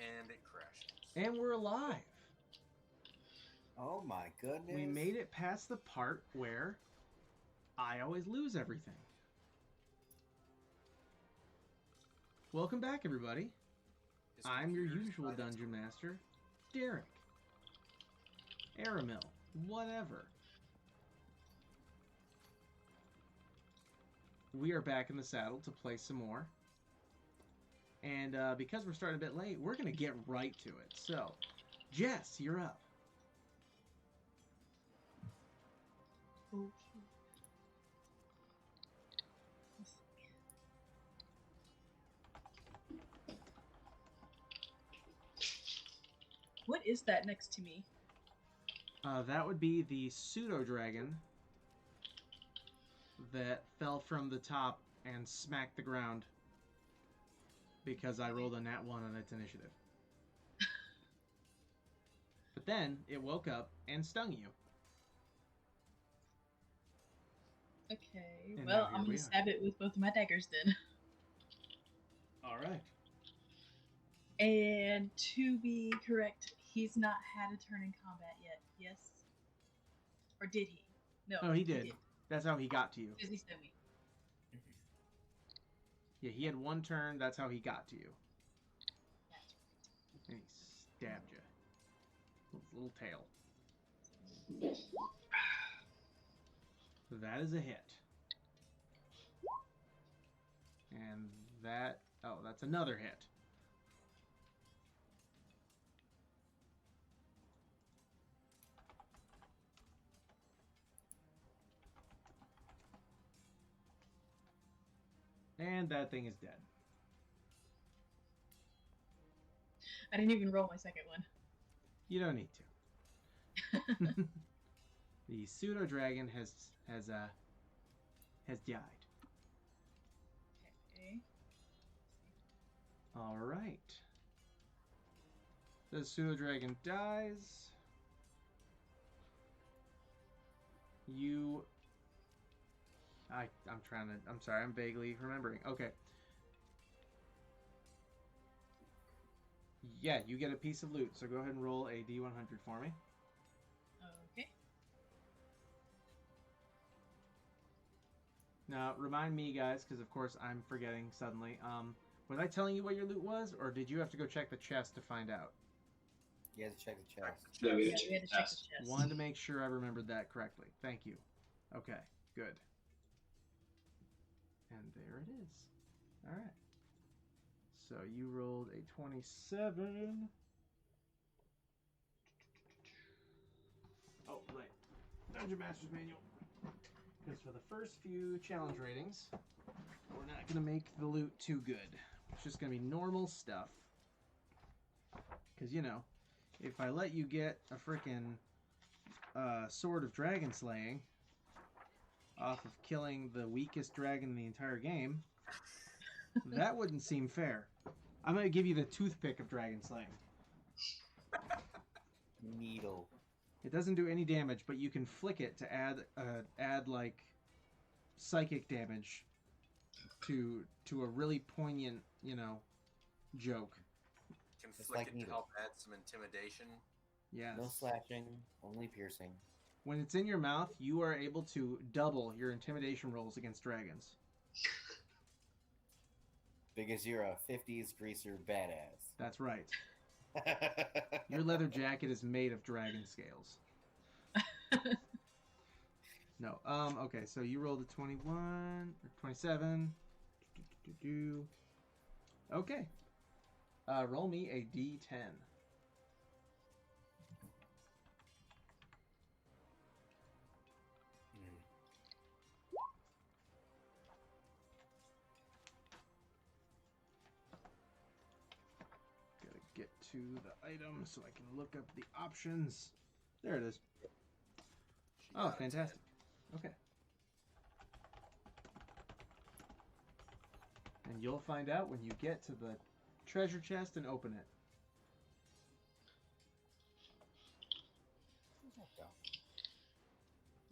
And it crashes. And we're alive. Oh my goodness. We made it past the part where I always lose everything. Welcome back, everybody. His I'm your computer usual decided to- dungeon master, Derek. Aramil, whatever. We are back in the saddle to play some more. And because we're starting a bit late, we're going to get right to it. So, Jess, you're up. Okay. What is that next to me? That would be the pseudo dragon that fell from the top and smacked the ground because I rolled a nat 1 on its initiative. But then it woke up and stung you. Okay, And well, now here I'm we gonna are. stab it with both of my daggers then. All right. And to be correct, he's not had a turn in combat yet, yes? Or did he? No. Oh, he did. That's how he got to you. Because he sent me. Yeah, he had one turn. That's how he got to you. That's right. And he stabbed you. With his little tail. That is a hit. And that... Oh, that's another hit. And that thing is dead. I didn't even roll my second one. You don't need to. The pseudo dragon has died. Okay. All right. The pseudo dragon dies. You. I'm sorry. I'm vaguely remembering. Okay. Yeah, you get a piece of loot. So go ahead and roll a D100 for me. Okay. Now, remind me, guys, because of course I'm forgetting suddenly. Was I telling you what your loot was, or did you have to go check the chest to find out? You have to check the chest. Yeah, we had to check the chest. Wanted to make sure I remembered that correctly. Thank you. Okay, good. And there it is. All right. So you rolled a 27. Oh, right. Dungeon Master's Manual. Because for the first few challenge ratings, we're not going to make the loot too good. It's just going to be normal stuff. Because, you know, if I let you get a frickin' Sword of Dragon Slaying off of killing the weakest dragon in the entire game, that wouldn't seem fair. I'm going to give you the toothpick of Dragon Slaying. Needle. It doesn't do any damage, but you can flick it to add like psychic damage to a really poignant, you know, joke. Can It's flick like it to needle. help add some intimidation. Yes. No slashing, only piercing. When it's in your mouth, you are able to double your intimidation rolls against dragons. Because you're a 50s greaser badass. That's right. Your leather jacket is made of dragon scales. No. Okay, so you rolled a 21 or 27. Okay. Roll me a D10. Gotta get to the item so I can look up the options. There it is. She Oh, got a fantastic. Okay. And you'll find out when you get to the treasure chest and open it. Where's that go?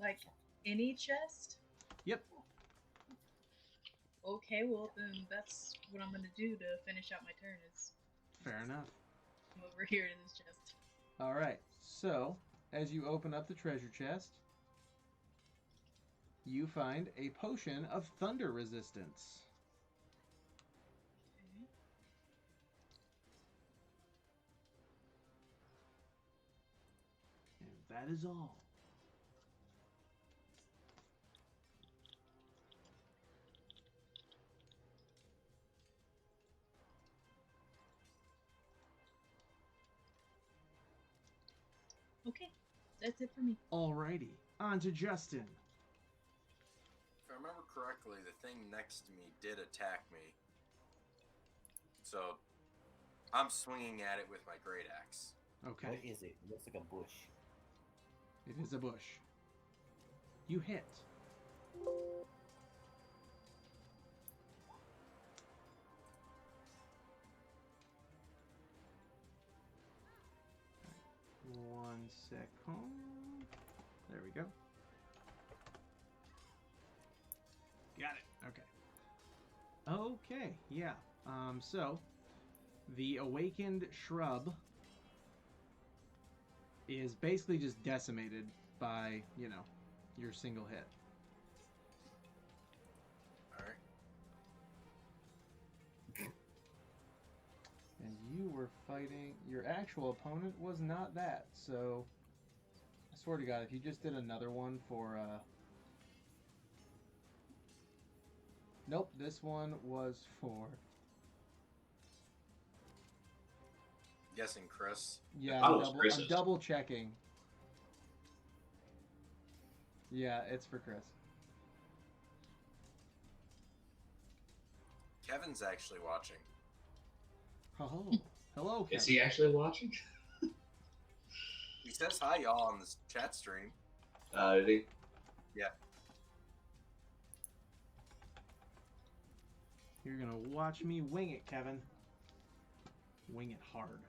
Like, any chest? Yep. Okay, well, then that's what I'm gonna do to finish out my turn is... Fair enough. over here in this chest. All right. So, as you open up the treasure chest, you find a potion of thunder resistance. Okay. And that is all. Okay, that's it for me. Alrighty. On to Justin. If I remember correctly, the thing next to me did attack me. So, I'm swinging at it with my great axe. Okay. What is it? It looks like a bush. It is a bush. You hit. One second. There we go. Got it. Okay. Okay, yeah. So the awakened shrub is basically just decimated by, your single hit. Alright. And you were fighting... Your actual opponent was not that, so... I swear to God, if you just did another one for, Nope, this one was for... Guessing Chris. Yeah, Oh, it's I'm Chris's. double checking. Yeah, it's for Chris. Kevin's actually watching. Oh, hello, Kevin. Is he actually watching? He says hi, y'all, on this chat stream. Did he? You're gonna watch me wing it, Kevin. Wing it hard.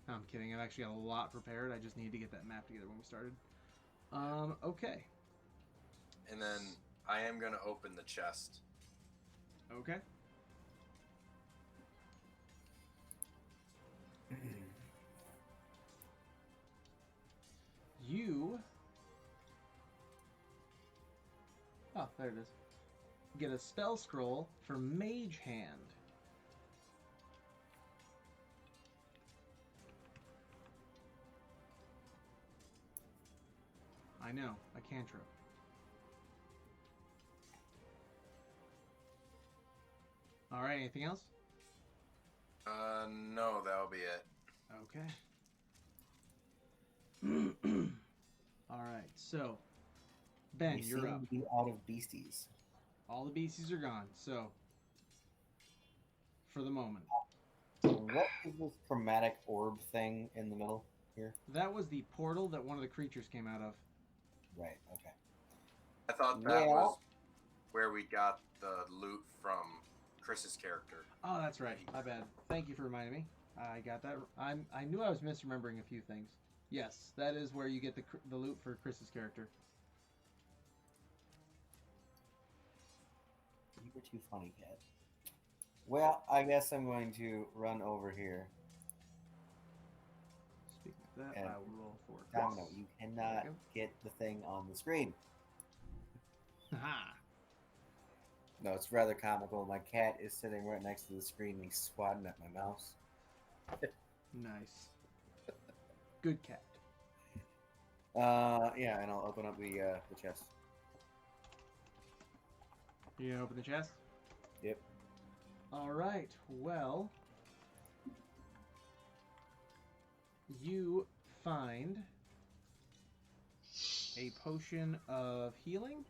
No, I'm kidding. I've actually got a lot prepared. I just need to get that map together when we started. Okay. And then I am going to open the chest. Okay. You... Oh, there it is. Get a spell scroll for Mage Hand. I know, a cantrip. Alright, anything else? No, that'll be it. Okay. Alright, so Ben, We you're seem up. to be out of beasties. All the beasties are gone, so for the moment. What is this chromatic orb thing in the middle here? That was the portal that one of the creatures came out of. Right, okay. I thought that Well- was where we got the loot from Chris's character. Oh, that's right. My bad. Thank you for reminding me. I got that. I knew I was misremembering a few things. Yes, that is where you get the loot for Chris's character. You were too funny, Cat. Well, I guess I'm going to run over here. Speaking of that, And I will roll for Domino, Chris. you cannot There get the thing on the screen. Haha. No, it's rather comical. My cat is sitting right next to the screen and he's swatting at my mouse. Nice. Good cat. Yeah, and I'll open up the chest. You gonna open the chest? Yep. All right. Well, you find a potion of healing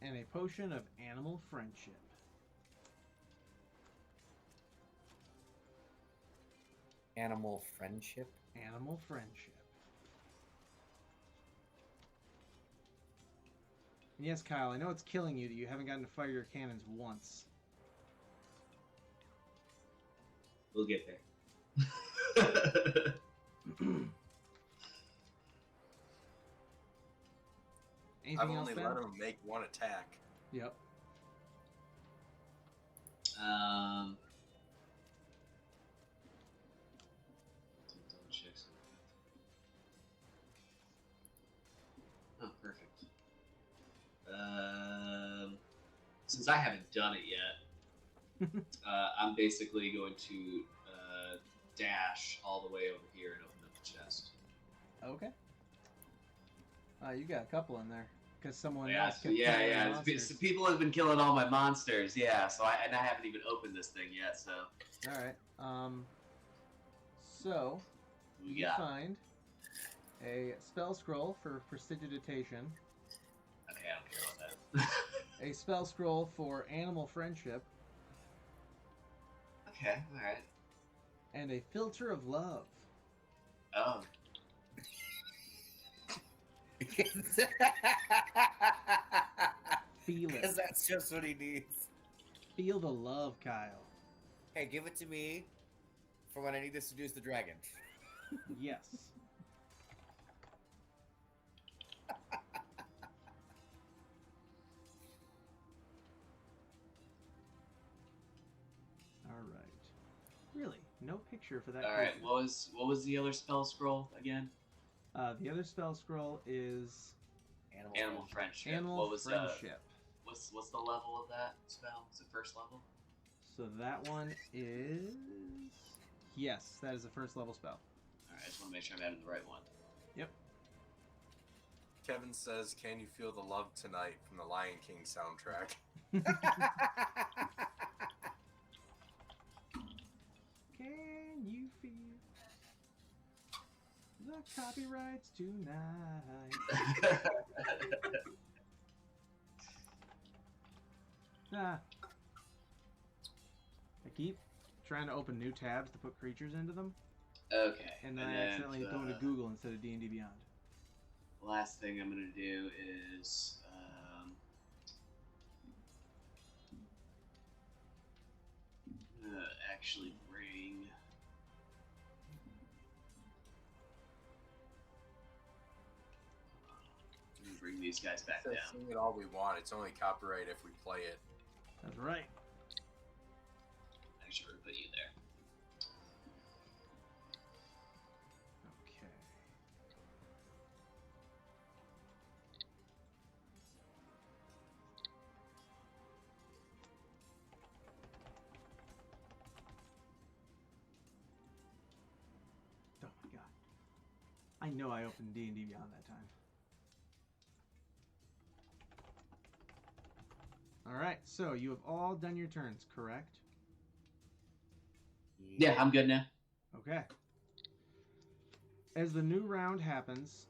and a potion of animal friendship. Animal friendship. Animal friendship. And yes, Kyle, I know it's killing you that you haven't gotten to fire your cannons once. We'll get there. Anything I've else, only Ben? let him make one attack. Yep. since I haven't done it yet, I'm basically going to dash all the way over here and open up the chest. Okay. You got a couple in there because someone Yeah, else so kept killing yeah. monsters. So people have been killing all my monsters. Yeah, so I haven't even opened this thing yet. So All right. So we you got. find a spell scroll for prestidigitation, Okay, I don't care about that. a spell scroll for animal friendship, Okay, all right. and a filter of love. Oh, Feel Because it. that's just what he needs. Feel the love, Kyle. Hey, give it to me for when I need to seduce the dragon. Yes. All right. Really, no picture for that. all right. creature. What was the other spell scroll again? The other spell scroll is Animal friendship. animal what was friendship. what's the level of that spell? Is it first level? So that one is yes, that is a first level spell. All right, I just want to make sure I'm adding the right one. Yep. Kevin says, "Can you feel the love tonight?" from the Lion King soundtrack. Can you feel the copyrights tonight? Ah. I keep trying to open new tabs to put creatures into them, Okay. and then I accidentally go into Google instead of D&D Beyond. Last thing I'm gonna do is actually bring. Bring these guys back Says, down. sing it all we want. It's only copyright if we play it. That's right. I should put you there. Okay. Oh my god. I know I opened D&D Beyond that time. Alright, so you have all done your turns, correct? Yeah, I'm good now. Okay. As the new round happens,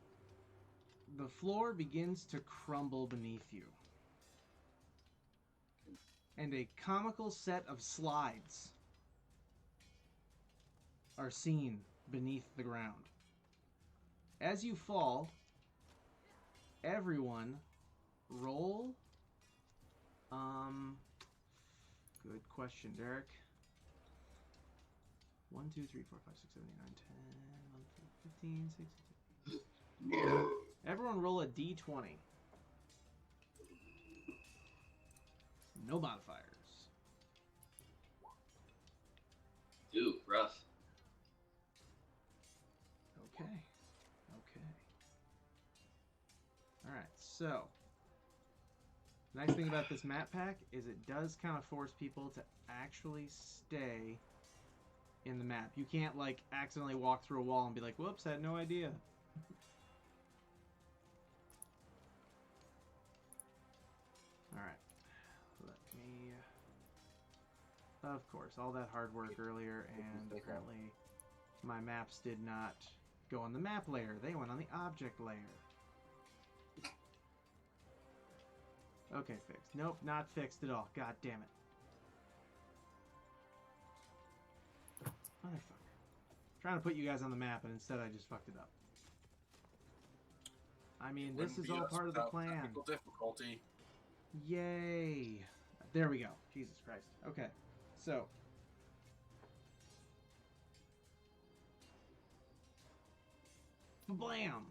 the floor begins to crumble beneath you. And a comical set of slides are seen beneath the ground. As you fall, everyone roll. Good question, Derek. 1, 2, 3, 4, 5, 6, 7, 8, 9, 10, 11, 12, 15, 16. Everyone roll a d20. No modifiers. Ooh, rough. Okay. Okay. Alright, so. Nice thing about this map pack is it does kind of force people to actually stay in the map. You can't, like, accidentally walk through a wall and be like, whoops, had no idea. Alright. Let me... Of course, all that hard work earlier, and apparently my maps did not go on the map layer. They went on the object layer. Okay, fixed. Nope, not fixed at all. God damn it. Motherfucker. Trying to put you guys on the map, and instead I just fucked it up. I mean, this Wouldn't is be all us part of the without plan. technical difficulty. Yay! There we go. Jesus Christ. Okay, so. Blam!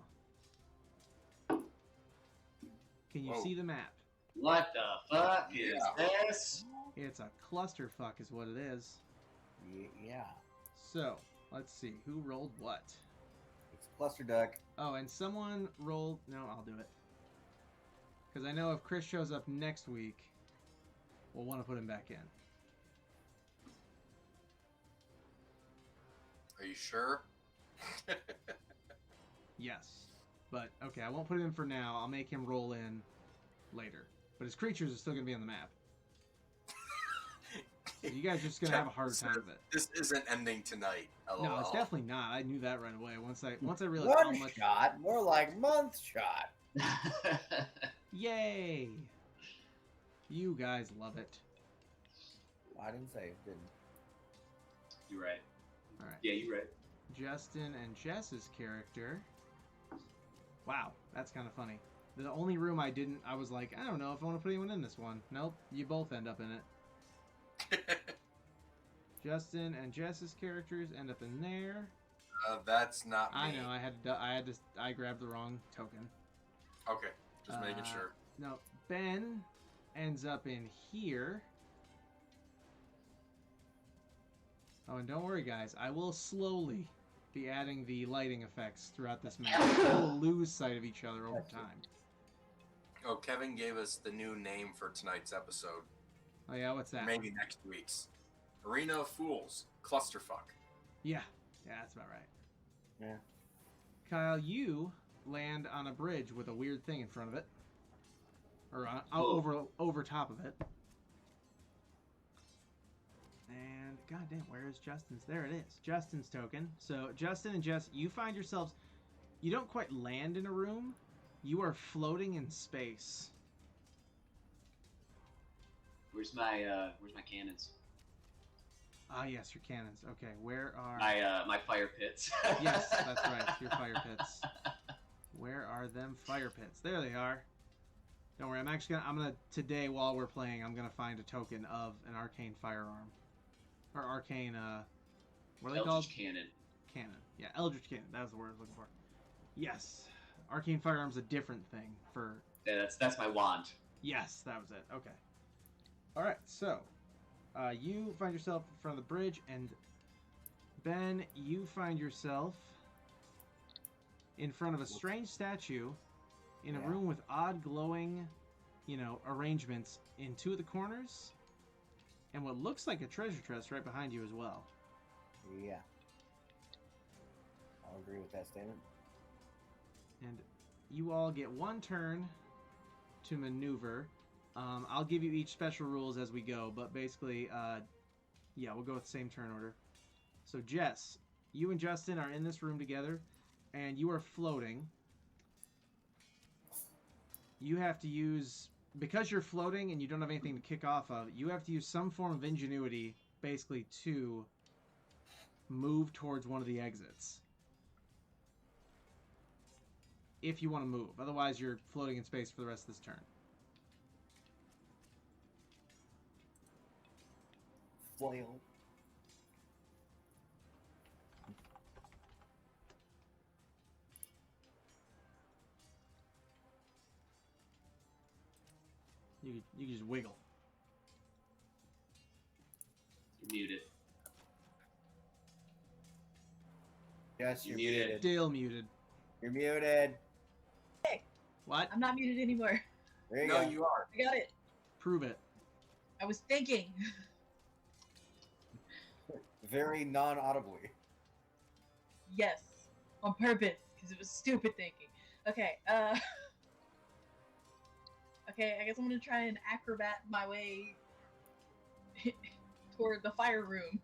Can you Whoa. see the map? What the fuck is this? It's a clusterfuck is what it is. Yeah. So, let's see. Who rolled what? It's Cluster Duck. Oh, and someone rolled... No, I'll do it. Because I know if Chris shows up next week, will want to put him back in. Are you sure? Yes. But, okay, I won't put him in for now. I'll make him roll in later. But his creatures are still going to be on the map. So you guys are just going to have a hard time with it. This isn't ending tonight. LOL. No, it's definitely not. I knew that right away. Once I realized how One much... shot, more like month shot. Yay! You guys love it. I didn't say it, didn't. You're right. All right. Yeah, you're right. Justin and Jess's character. Wow, that's kind of funny. The only room I was like, I don't know if I want to put anyone in this one. Nope, you both end up in it. Justin and Jess's characters end up in there. That's not me. I know, I grabbed the wrong token. Okay, just making sure. No, Ben ends up in here. Oh, and don't worry, guys. I will slowly be adding the lighting effects throughout this map. We'll lose sight of each other over time. Oh, Kevin gave us the new name for tonight's episode. Oh, yeah? What's that? Maybe next week's. Arena of Fools. Clusterfuck. Yeah. Yeah, that's about right. Yeah. Kyle, you land on a bridge with a weird thing in front of it. Or over top of it. And goddamn, where is Justin's? There it is. Justin's token. So Justin and Jess, you find yourselves. You don't quite land in a room. You are floating in space. Where's my cannons? Ah, yes, your cannons. Okay, where are My fire pits. Yes, that's right. Your fire pits. Where are them fire pits? There they are. Don't worry. I'm gonna today while we're playing, I'm gonna find a token of an arcane firearm, or arcane. What are they called? Eldritch cannon. Cannon. Yeah, Eldritch cannon. That was the word I was looking for. Yes, arcane firearm's a different thing for. Yeah, that's my wand. Yes, that was it. Okay. All right. So, you find yourself in front of the bridge, and Ben, you find yourself in front of a strange statue in a room with odd glowing, arrangements in two of the corners, and what looks like a treasure chest right behind you as well. Yeah. I'll agree with that statement. And you all get one turn to maneuver. I'll give you each special rules as we go, but basically, we'll go with the same turn order. So Jess, you and Justin are in this room together, and you are floating. You have to use, because you're floating and you don't have anything to kick off of, you have to use some form of ingenuity, basically, to move towards one of the exits. If you want to move. Otherwise, you're floating in space for the rest of this turn. Flail. You can just wiggle. You're muted. Yes, you're Muted. muted. Still muted. You're muted. What? I'm not muted anymore. There you No, go. you are. I got it. Prove it. I was thinking. Very non-audibly. Yes, on purpose, because it was stupid thinking. Okay, okay, I guess I'm gonna try and acrobat my way toward the fire room.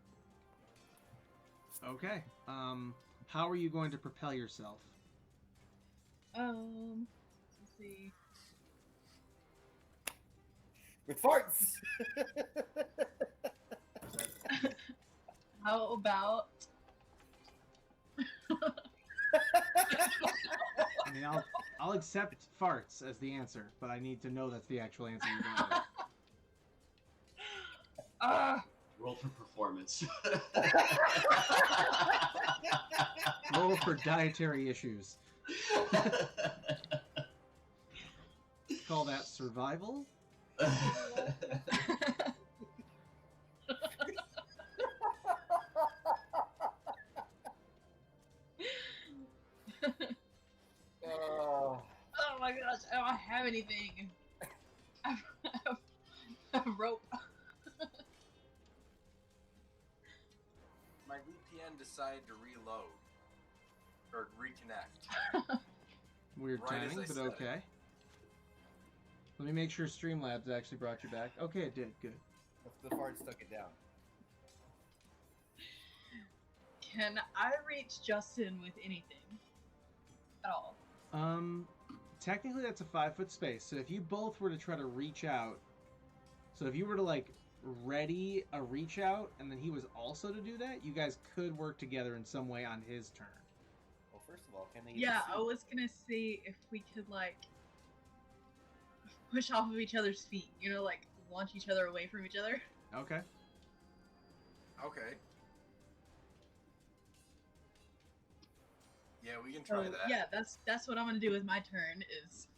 Okay. How are you going to propel yourself? Let's see. With farts! How about? I mean, I'll accept farts as the answer, but I need to know that's the actual answer you're going with. Roll for performance. Roll for dietary issues. Call that survival. Oh. Oh my gosh, I don't have anything. I have a rope. my VPN decided to reload or reconnect. Weird Right as timing, I but said it. okay. Let me make sure Streamlabs actually brought you back. Okay, it did. Good. The fart stuck it down. Can I reach Justin with anything at all? Technically that's a 5-foot space. So if you both were to try to reach out, so if you were to like ready a reach out and then he was also to do that, you guys could work together in some way on his turn. Well, first of all, can they? Yeah, I was gonna see if we could like push off of each other's feet. You know, like launch each other away from each other. Okay. Okay. Yeah, we can try So that. yeah, that's what I'm gonna do with my turn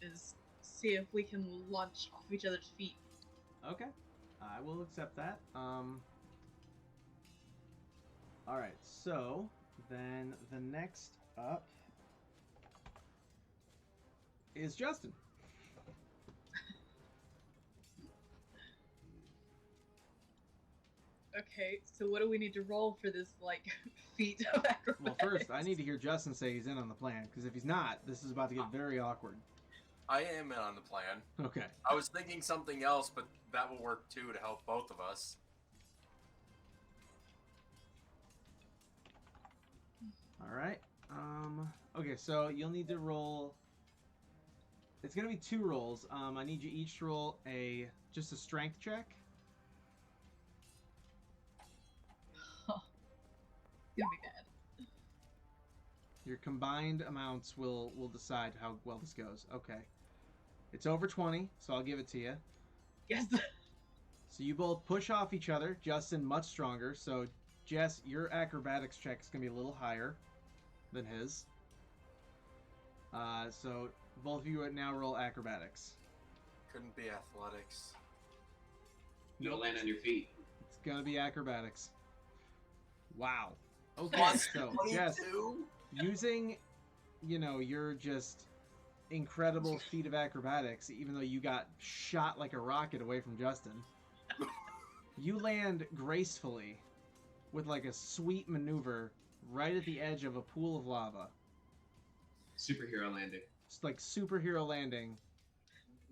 is see if we can launch off each other's feet. Okay. I will accept that. Alright, so then the next up is Justin. Okay, so what do we need to roll for this like feat of acrobatics? Well, first, I need to hear Justin say he's in on the plan, because if he's not, this is about to get very awkward. I am in on the plan. Okay. I was thinking something else, but that will work too to help both of us. Alright. Okay, so you'll need to roll... It's going to be 2 rolls. I need you each to roll just a strength check. It's gonna be bad. Your combined amounts will decide how well this goes. Okay. It's over 20, so I'll give it to you. Yes. So you both push off each other. Justin, much stronger. So, Jess, your acrobatics check is going to be a little higher than his. So, both of you would now roll acrobatics. Couldn't be athletics. You'll land on your feet. It's going to be acrobatics. Wow. Okay, Plus so, Jess, 22? using, your just incredible feat of acrobatics, even though you got shot like a rocket away from Justin, you land gracefully with like a sweet maneuver right at the edge of a pool of lava. Superhero landing. It's like superhero landing.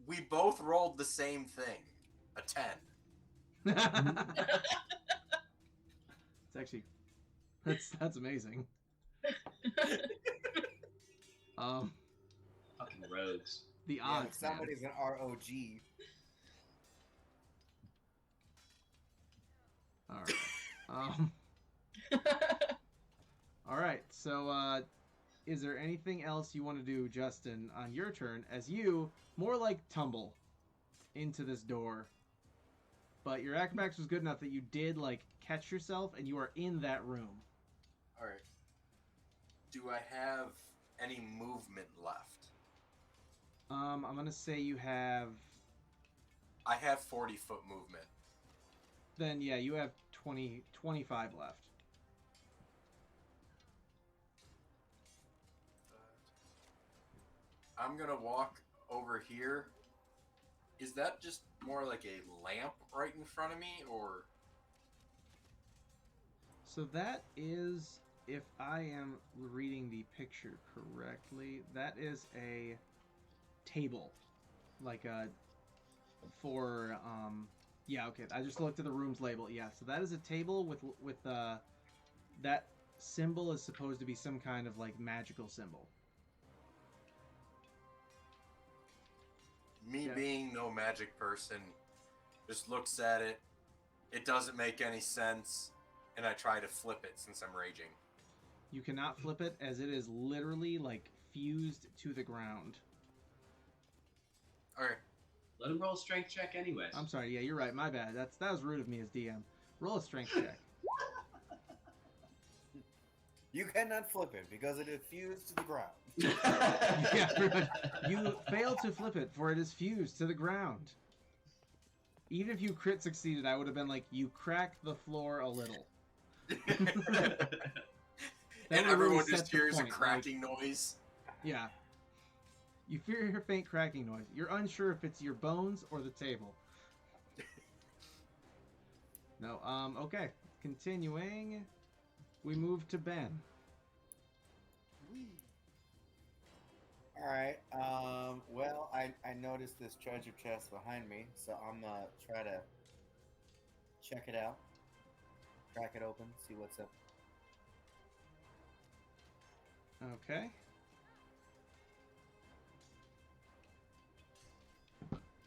We both rolled the same thing. A 10. It's actually that's amazing. Fucking rogues. The Yeah, odds, if man. somebody's an ROG. All right. All right. So, is there anything else you want to do, Justin, on your turn as you more like tumble into this door? But your acrobatics was good enough that you did like catch yourself, and you are in that room. Alright. Do I have any movement left? I'm gonna say you have. I have 40-foot movement. Then yeah, you have 25 left. I'm gonna walk over here. Is that just more like a lamp right in front of me, or... So that is, if I am reading the picture correctly, that is a table, like yeah, okay. I just looked at the room's label. Yeah, so that is a table with that symbol is supposed to be some kind of like magical symbol. Me Yeah. being no magic person, just looks at it. It doesn't make any sense, and I try to flip it since I'm raging. You cannot flip it as it is literally like fused to the ground. Okay. Let him roll a strength check anyways. I'm sorry. Yeah, you're right. My bad. That was rude of me as DM. Roll a strength check. You cannot flip it because it is fused to the ground. Yeah, you fail to flip it, for it is fused to the ground. Even if you crit succeeded, I would have been like, you cracked the floor a little. And would've everyone really just set the hears a point, cracking noise. Yeah. You fear your faint cracking noise. You're unsure if it's your bones or the table. No, okay. Continuing we move to Ben. All right. Well, I noticed this treasure chest behind me, so I'm gonna try to check it out, crack it open, see what's up. Okay.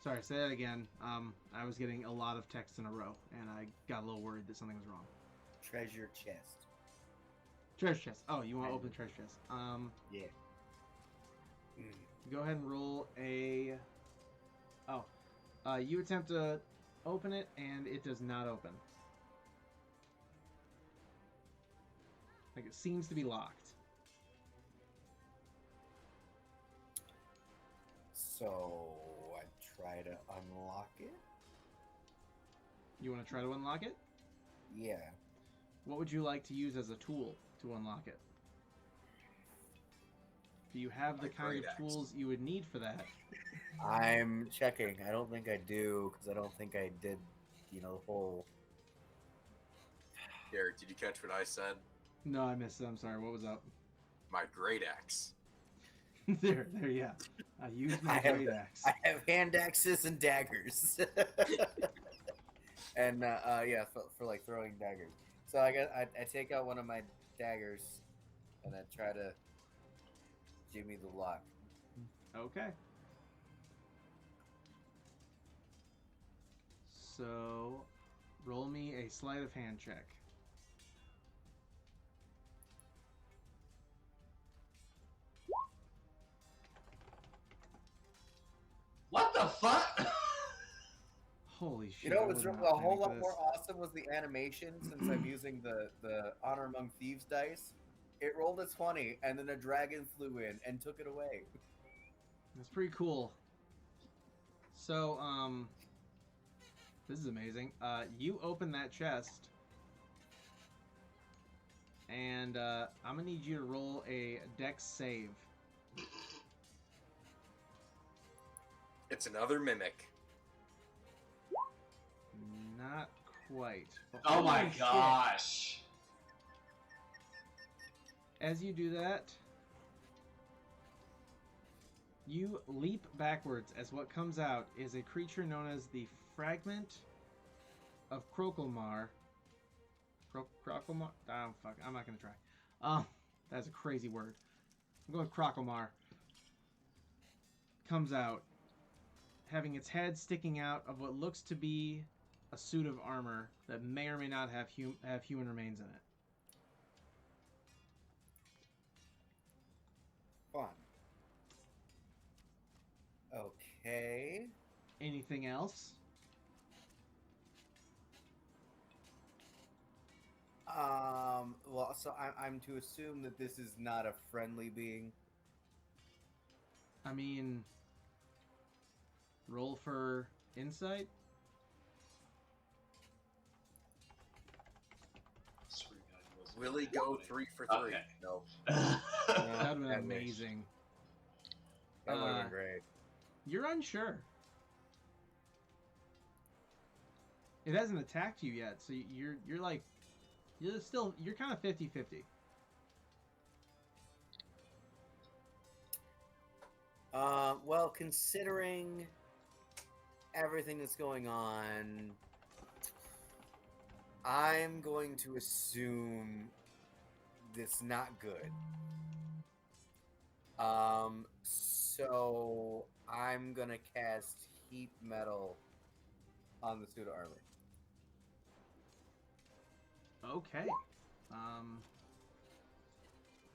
Sorry, say that again. I was getting a lot of text in a row, and I got a little worried that something was wrong. Treasure chest. Treasure chest. Oh, you want to open the treasure chest? Yeah. Go ahead and roll a. Oh, you attempt to open it, and it does not open. Like it seems to be locked. So I try to unlock it. You want to try to unlock it? Yeah. What would you like to use as a tool to unlock it? Do you have the My kind of great axe. tools you would need for that? I'm checking. I don't think I do because I don't think I did. The whole. Derek, did you catch what I said? No, I missed it. I'm sorry. What was up? My great axe. there, yeah. I used my I have great the- axe. I have hand axes and daggers. And yeah, for like throwing daggers. So I take out one of my daggers, and I try to jimmy the lock. Okay. So, roll me a sleight of hand check. What the fuck? Holy shit! You know I what's was a not whole planning for lot more awesome was the animation since I'm using the Honor Among Thieves dice. It rolled a 20, and then a dragon flew in and took it away. That's pretty cool. So, this is amazing. You open that chest, and I'm gonna need you to roll a Dex save. It's another mimic. Not quite. But Oh my holy shit. gosh. As you do that, you leap backwards as what comes out is a creature known as the Fragment of Krokomar. Krokomar? Oh, fuck. I'm not going to try. That's a crazy word. I'm going with Krokomar. Comes out, having its head sticking out of what looks to be a suit of armor that may or may not have human remains in it. Fun. Okay. Anything else? Well, so I'm to assume that this is not a friendly being. I mean, roll for insight. Swear to God, he wasn't Will he gonna go do it. 3 for 3? Okay. No. That would have been that wish. amazing. That would have Uh, been great. You're unsure. It hasn't attacked you yet, so you're like you're kind of 50-50. Well, considering everything that's going on, I'm going to assume that's not good. So I'm gonna cast Heat Metal on the suit of armor. Okay.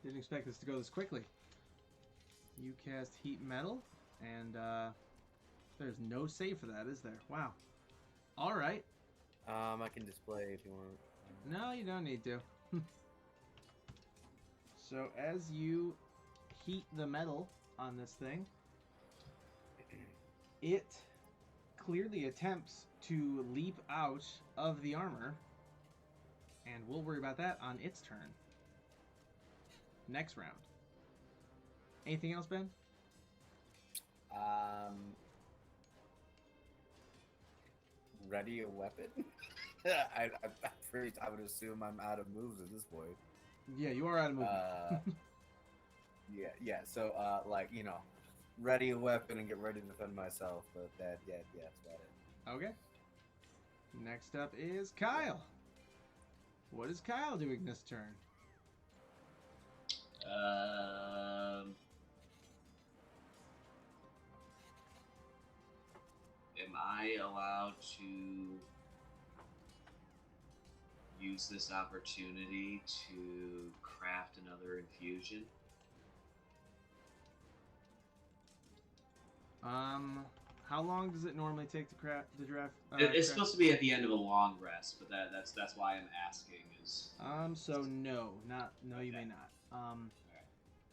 Didn't expect this to go this quickly. You cast Heat Metal, and there's no save for that, is there? Wow. All right. I can display if you want. No, you don't need to. So as you heat the metal on this thing, it clearly attempts to leap out of the armor, and we'll worry about that on its turn. Next round. Anything else, Ben? Ready a weapon? I would assume I'm out of moves at this point. Yeah, you are out of movement. Yeah. So, like, ready a weapon and get ready to defend myself. But yeah, that's about it. Okay. Next up is Kyle. What is Kyle doing this turn? Am I allowed to use this opportunity to craft another infusion? How long does it normally take to craft the draft? It's supposed to be at the end of a long rest, but that's why I'm asking. Is So no, you Okay. may not. I'm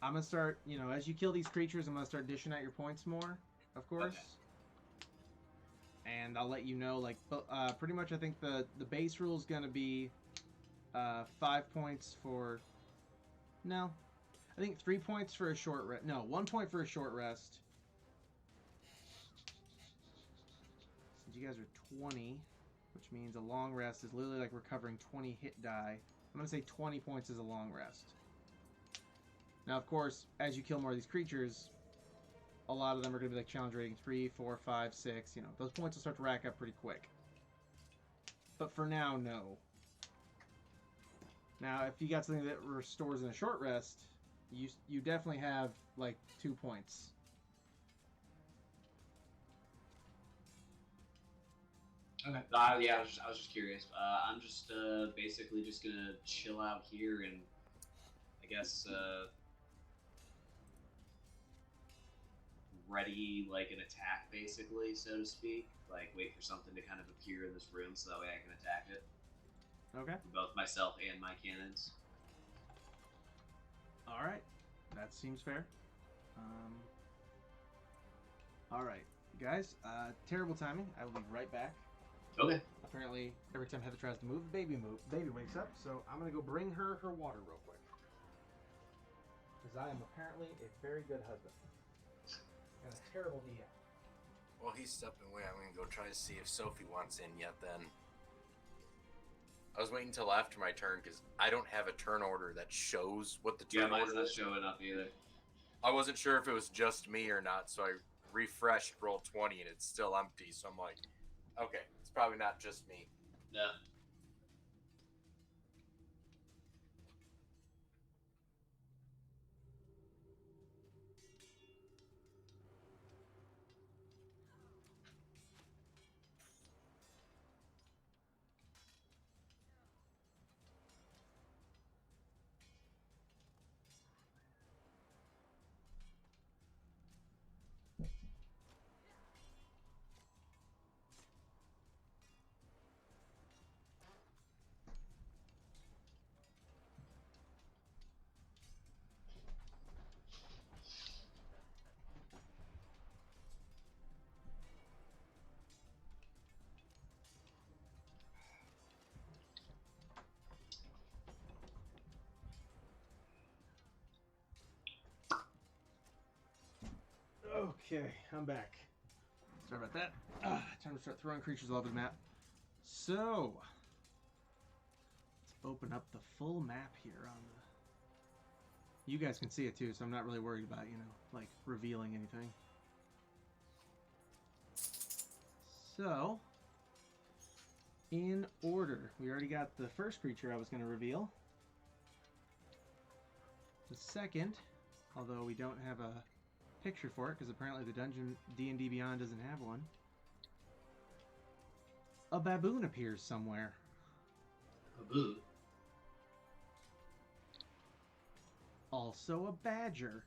gonna start. As you kill these creatures, I'm gonna start dishing out your points more, of course. Okay. And I'll let you know, like, pretty much. I think the base rule is gonna be 5 points for. No, I think 3 points for a short rest. No, 1 point for a short rest. Since you guys are 20, which means a long rest is literally like recovering 20 hit die. I'm gonna say 20 points is a long rest. Now, of course, as you kill more of these creatures, a lot of them are going to be like challenge rating 3, 4, 5, 6. Those points will start to rack up pretty quick. But for now, no. Now, if you got something that restores in a short rest, you definitely have like 2 points. Okay. Yeah, I was just curious. I'm just basically just gonna chill out here and I guess ready like an attack, basically, so to speak. Like wait for something to kind of appear in this room so that way I can attack it. Okay. Both myself and my cannons. All right. That seems fair. All right, guys. Terrible timing. I will be right back. Okay. Apparently, every time Heather tries to move, baby wakes up. So I'm gonna go bring her water real quick. Because I am apparently a very good husband and a terrible DM. Well, he's stepping away. I'm gonna go try to see if Sophie wants in yet. Then I was waiting until after my turn because I don't have a turn order that shows what the Yeah, turn mine's order not is. showing up either. I wasn't sure if it was just me or not, so I refreshed roll 20 and it's still empty. So I'm like, okay, it's probably not just me. No. Okay, I'm back. Sorry about that. Time to start throwing creatures all over the map. So, let's open up the full map here on the... You guys can see it too, so I'm not really worried about, like, revealing anything. So, in order, we already got the first creature I was going to reveal. The second, although we don't have a picture for it, because apparently the dungeon D&D Beyond doesn't have one. A baboon appears somewhere. Baboon. Also a badger.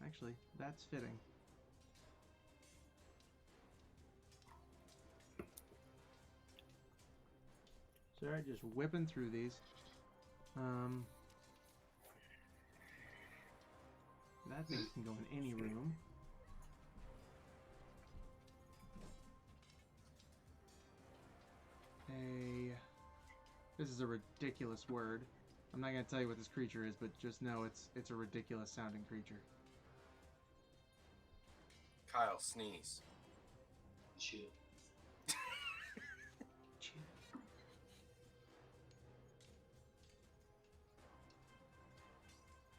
Actually, that's fitting. Sorry, just whipping through these. That thing can go in any room. This is a ridiculous word. I'm not gonna tell you what this creature is, but just know it's a ridiculous sounding creature. Kyle, sneeze. Shoot.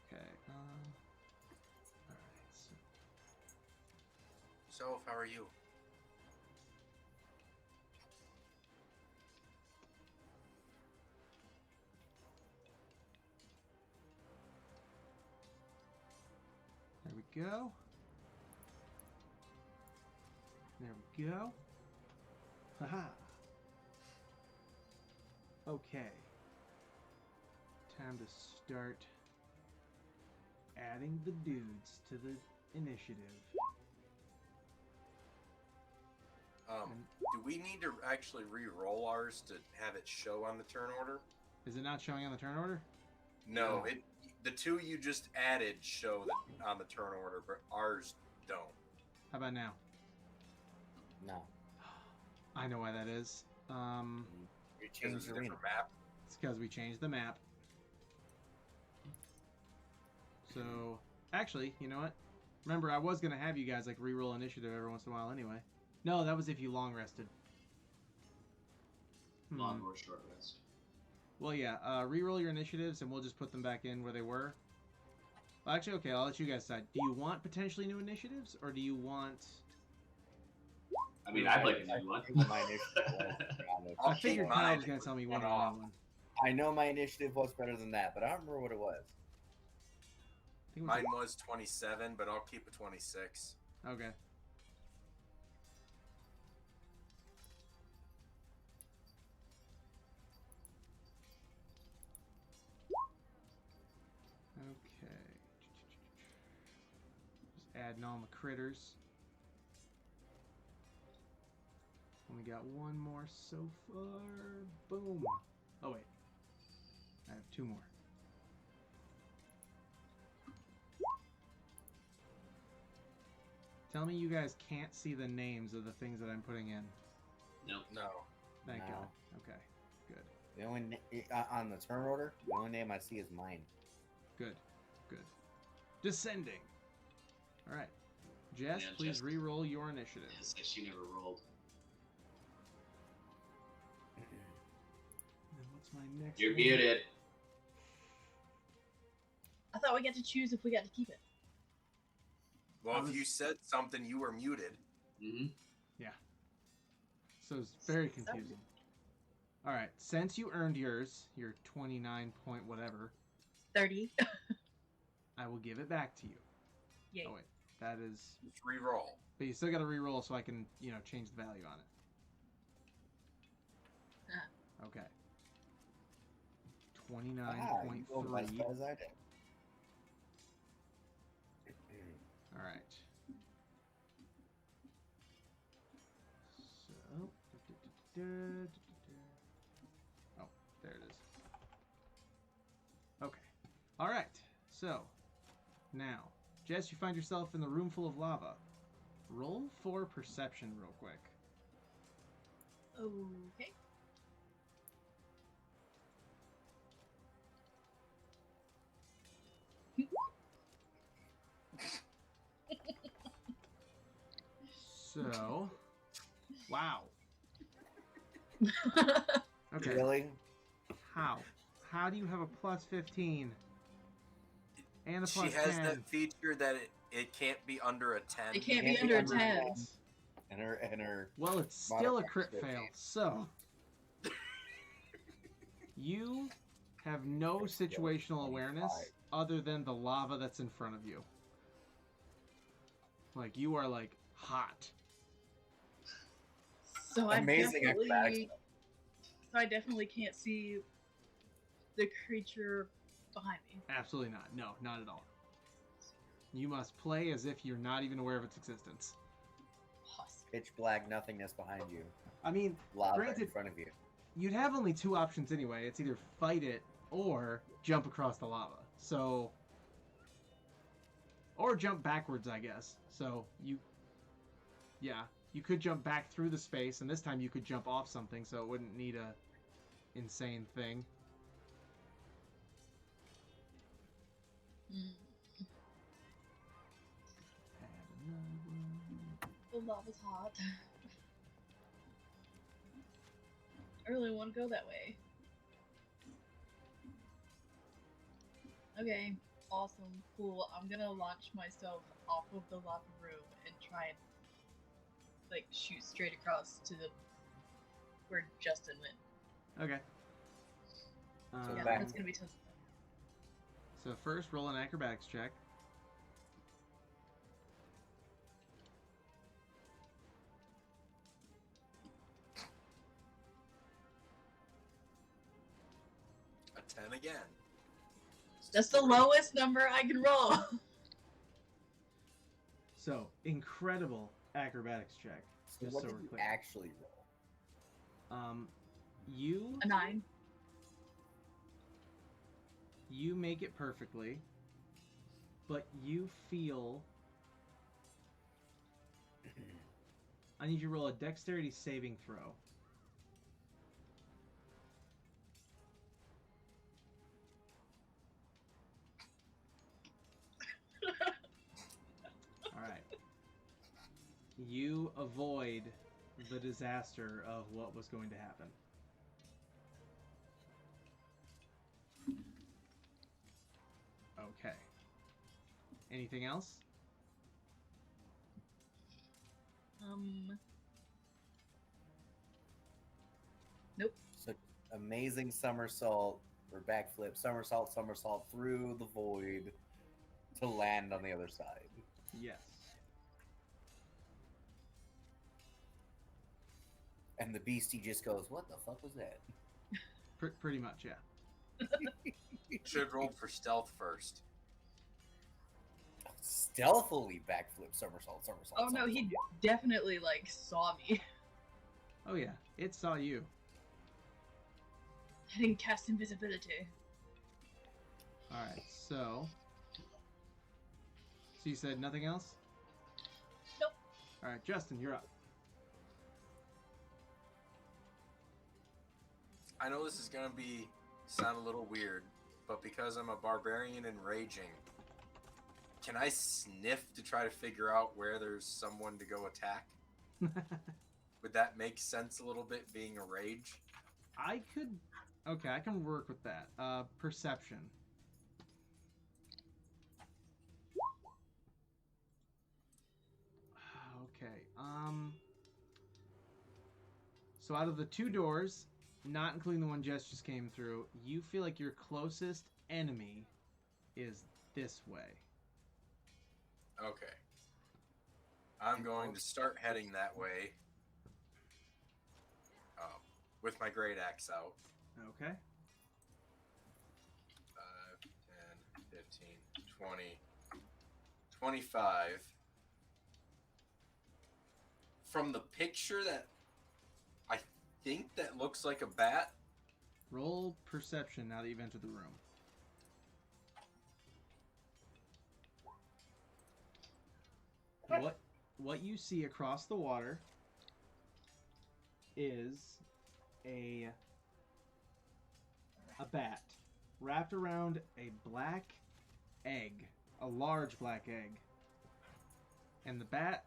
Okay. All right. So So, how are you? there we go. There we go. Haha. Okay. Time to start adding the dudes to the initiative. And Do we need to actually re-roll ours to have it show on the turn order? is it not showing on the turn order? No, the two you just added show that on the turn order, but ours don't. How about now? No. I know why that is. You Because changed it's a the arena. different map. It's because we changed the map. So, actually, you know what? Remember, I was gonna have you guys like re-roll initiative every once in a while anyway. No, that was if you long rested. Long or short rest. Well, yeah. Re-roll your initiatives, and we'll just put them back in where they were. Well, actually, okay. I'll let you guys decide. Do you want potentially new initiatives, or do you want? I mean, I'd like to do one. My initiative was better. I'll I figured keep Kyle mine was gonna tell me one one on off. that one. I know my initiative was better than that, but I don't remember what it was. I think it was Mine was 27, but I'll keep a 26. okay. Okay. Just adding all my critters. Only got one more so far. Boom. Oh wait. I have two more. Tell me you guys can't see the names of the things that I'm putting in. Nope. No. Thank No. God. Okay. Good. The only on the turn order, the only name I see is mine. Good. Good. Descending. All right. Jess, Yeah, please Jess. re-roll your initiative. It's like she never rolled. And what's my next You're one? muted. I thought we got to choose if we got to keep it. Well, I if was- you said something, you were muted. Mm-hmm. So it's very confusing. All right. Since you earned yours, your 29 point whatever, 30. I will give it back to you. Yay. Oh wait, that is. Just re-roll. But you still got to re-roll so I can, change the value on it. Okay. You rolled as 29.3. bad as I did. All right. So. Oh, there it is. Okay. All right. So, now, Jess, you find yourself in the room full of lava. Roll for perception real quick. Okay. So, wow. Okay. Really? How? How do you have a plus 15? And a She plus has 10? that feature that it can't be under a 10. It can't Can't be be under a under 10. 10. And her Well, it's still a Modifier crit 15. fail. So, you have no situational awareness other than the lava that's in front of you. Like, you are, like, hot. So Amazing acrobatics. I definitely can't see the creature behind me. Absolutely not. No, not at all. You must play as if you're not even aware of its existence. Awesome. pitch black nothingness behind you, I mean, lava in Granted- front of you. you'd have only two options anyway. It's either fight it or jump across the lava. So, or jump backwards, I guess. So you could jump back through the space, and this time you could jump off something, so it wouldn't need a insane thing. lava's hot. I really want to go that way. Okay, awesome, cool. I'm gonna launch myself off of the lava room and try and like shoot straight across to the where Justin went. Okay. Yeah, back- that's gonna be tough. So first, roll an acrobatics check. A 10 again. That's the lowest number I can roll. So incredible acrobatics check. So Just what so did we're you clear. actually roll? You A 9. you make it perfectly, but you feel. I need you to roll a dexterity saving throw. All right. You avoid the disaster of what was going to happen. Okay. Anything else? Nope. So amazing somersault or backflip, somersault through the void to land on the other side. Yes. And the beastie just goes, "What the fuck was that?" Pretty much, yeah. Should have rolled for stealth first. Stealthily backflip, somersault. Oh no, he definitely like saw me. Oh yeah, it saw you. I didn't cast invisibility. All right, so you said nothing else? Nope. All right, Justin, you're up. I know this is gonna sound a little weird, but because I'm a barbarian and raging, can I sniff to try to figure out where there's someone to go attack? Would that make sense a little bit, being a rage? I could. Okay, I can work with that. Perception. Okay. So out of the two doors, not including the one Jess just came through, you feel like your closest enemy is this way. Okay. I'm going to start heading that way with my great axe out. Okay. 5, 10, 15, 20, 25. From the picture that I think that looks like a bat. Roll perception now that you've entered the room. What you see across the water is a bat wrapped around a black egg, a large black egg. And the bat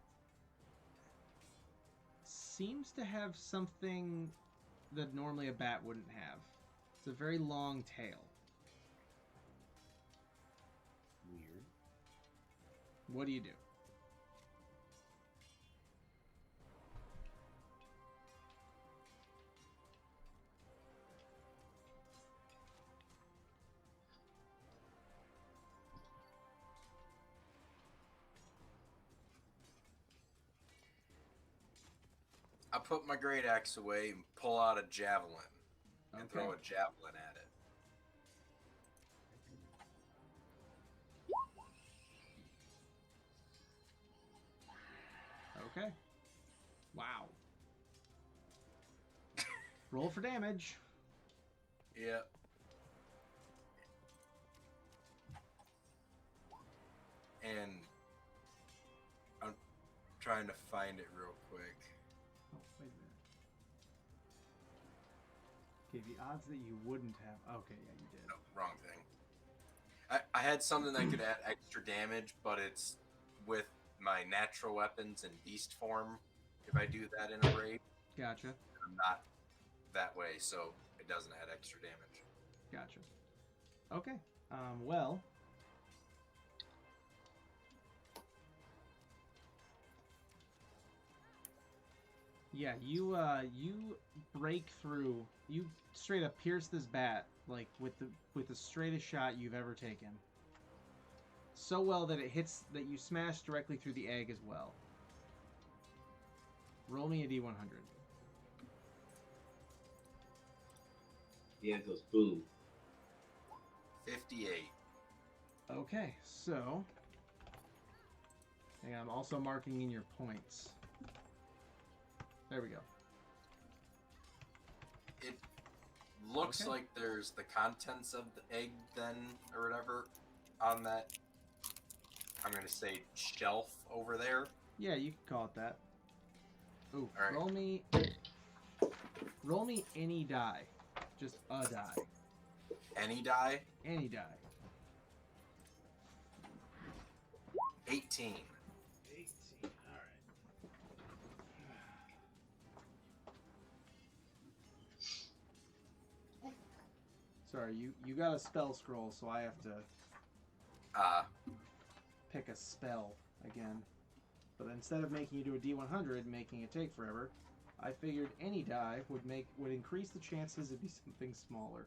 seems to have something that normally a bat wouldn't have. It's a very long tail. Weird. What do you do? I put my great axe away and pull out a javelin and Okay. throw a javelin at it. Okay. Wow. Roll for damage. Yep. And I'm trying to find it real quick. Oh, wait a minute. Okay, the odds that you wouldn't have. Okay, yeah, you did. No, wrong thing. I had something that could add extra damage, but it's with my natural weapons in beast form if I do that in a raid. Gotcha. I'm not that way, so it doesn't add extra damage. Gotcha. Okay. Well. Yeah, you break through. You straight up pierce this bat like with the straightest shot you've ever taken. So well that that you smash directly through the egg as well. Roll me a d100. The end goes boom. 58. Okay, so and I'm also marking in your points. There we go. It looks Okay. like there's the contents of the egg then, or whatever, on that, I'm going to say, shelf over there. Yeah, you can call it that. Ooh, All right. roll me any die. Just a die. Any die? Any die. 18. 18. Alright. Sorry, you got a spell scroll, so I have to pick a spell again. But instead of making you do a D100, making it take forever, I figured any die would increase the chances it'd be something smaller.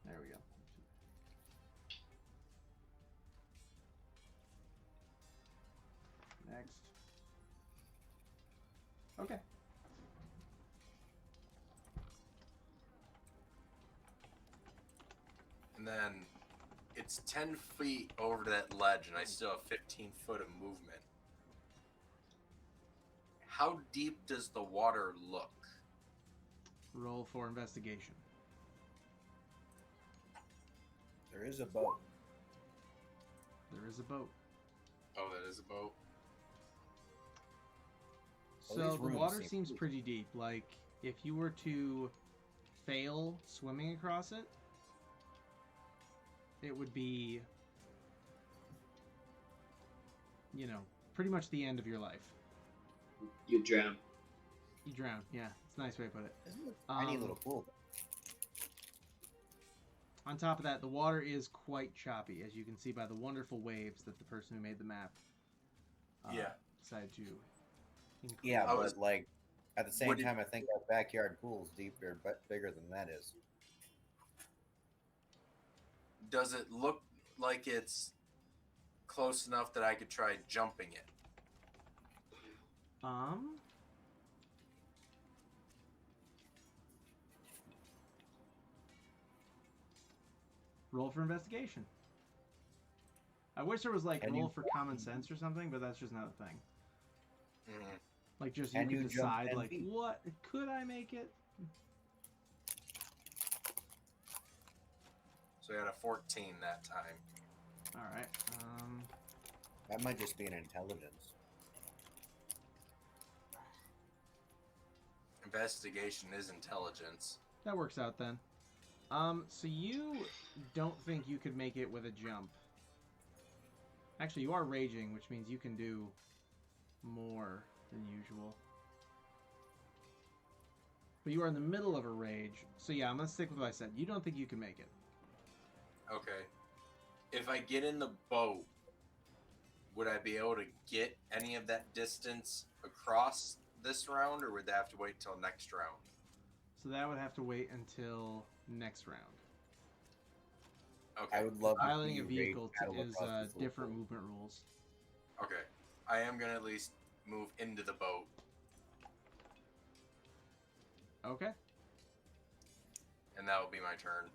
There we go. Next. Okay. And then it's 10 feet over to that ledge, and I still have 15 foot of movement. How deep does the water look? Roll for investigation. There is a boat. There is a boat. Oh, that is a boat. Well, So these the rooms water seem seems deep. pretty deep. Like, if you were to fail swimming across it, it would be, you know, pretty much the end of your life. You drown. You drown. Yeah, it's a nice way to put it. This is a tiny Um, little pool. On top of that, the water is quite choppy, as you can see by the wonderful waves that the person who made the map Yeah. decided to include. Yeah, I but was- like at the same Would it- time, I think our backyard pool is deeper, but bigger than that is. Does it look like it's close enough that I could try jumping it? Roll for investigation. I wish there was like Can roll you- for common sense or something, but that's just not a thing. Mhm. Like just Can you you can jump decide 10 like feet? what could I make it? So I got a 14 that time. All right. That might just be an intelligence. Investigation is intelligence. That works out then. So you don't think you could make it with a jump. Actually, you are raging, which means you can do more than usual. But you are in the middle of a rage, so yeah, I'm gonna stick with what I said. You don't think you can make it. Okay. If I get in the boat, would I be able to get any of that distance across this round, or would they have to wait till next round? So that would have to wait until next round. Okay. I would love to see Piloting a you vehicle raid paddle is across this little different pool. movement rules. Okay. I am gonna at least move into the boat. Okay. And that will be my turn.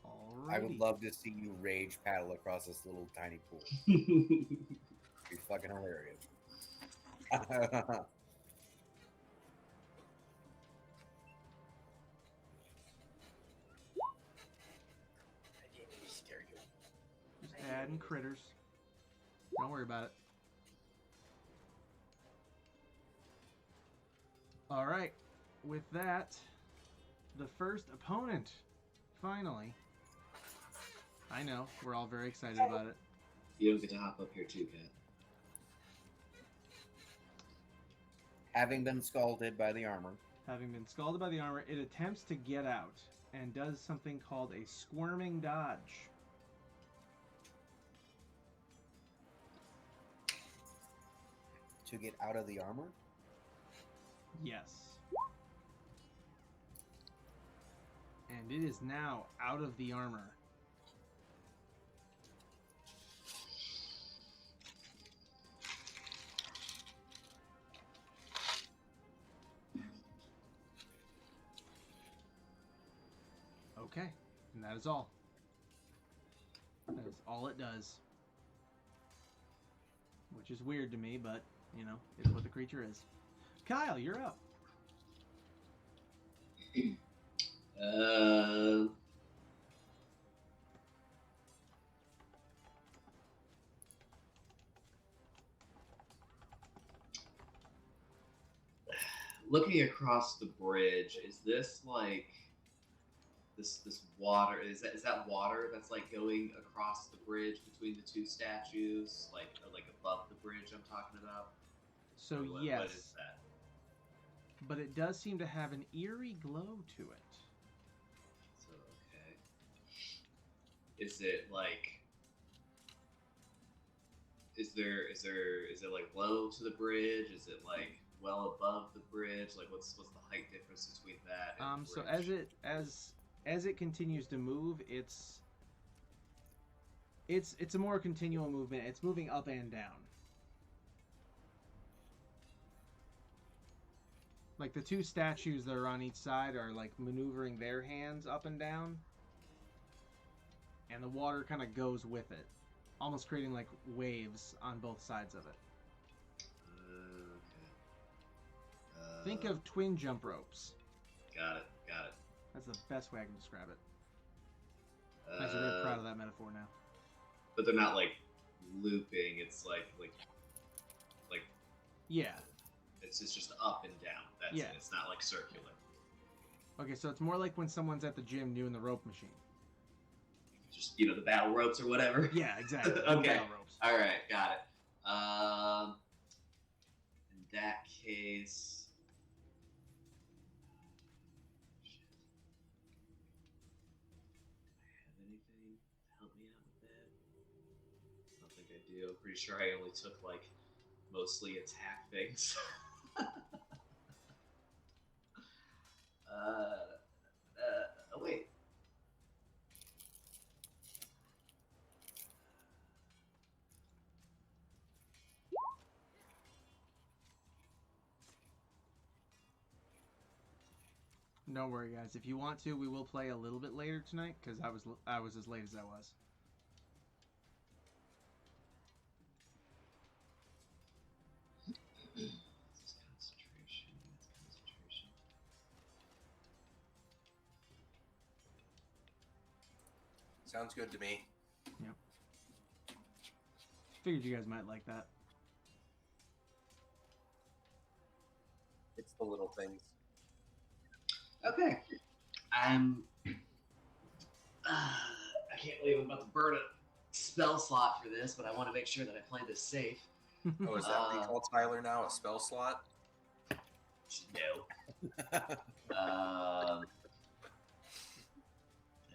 Alrighty. I would love to see you rage paddle across this little tiny pool. It'd be fucking hilarious. I didn't mean to scare you. Just adding critters. Don't worry about it. Alright. With that, the first opponent, finally, I know. We're all very excited about it. You don't get to hop up here too, Kat. Having been scalded by the armor. Having been scalded by the armor, it attempts to get out and does something called a squirming dodge. To get out of the armor? Yes. And it is now out of the armor. Okay, and that is all. That is all it does. Which is weird to me, but, you know, it's what the creature is. Kyle, you're up. Looking across the bridge, is this like this water? Is that water that's like going across the bridge between the two statues, like above the bridge? I'm talking about. So, What yes, is that? but it does seem to have an eerie glow to it. So okay, is it like? Is it like low to the bridge? Is it like well above the bridge? Like what's the height difference between that and the So bridge? as it continues to move, it's a more continual movement. It's moving up and down. Like the two statues that are on each side are like maneuvering their hands up and down, and the water kind of goes with it, almost creating like waves on both sides of it. Okay. Think of twin jump ropes. Got it. That's the best way I can describe it. I'm actually really proud of that metaphor now. But they're not like looping. It's like Yeah. it's just up and down. That's Yeah. it. It's not like circular. Okay, so it's more like when someone's at the gym doing the rope machine. Just the battle ropes or whatever. Yeah, exactly. Okay. Battle ropes. All right, got it. In that case, shit. Do I have anything to help me out with that? I don't think I do. I'm pretty sure I only took like mostly attack things. Oh wait. Don't worry, guys. If you want to, we will play a little bit later tonight because I was as late as I was. This is concentration. That's concentration. Sounds good to me. Figured you guys might like that. It's the little things. Okay. I can't believe I'm about to burn a spell slot for this, but I want to make sure that I play this safe. Oh, is that what you call Tyler now? A spell slot? No.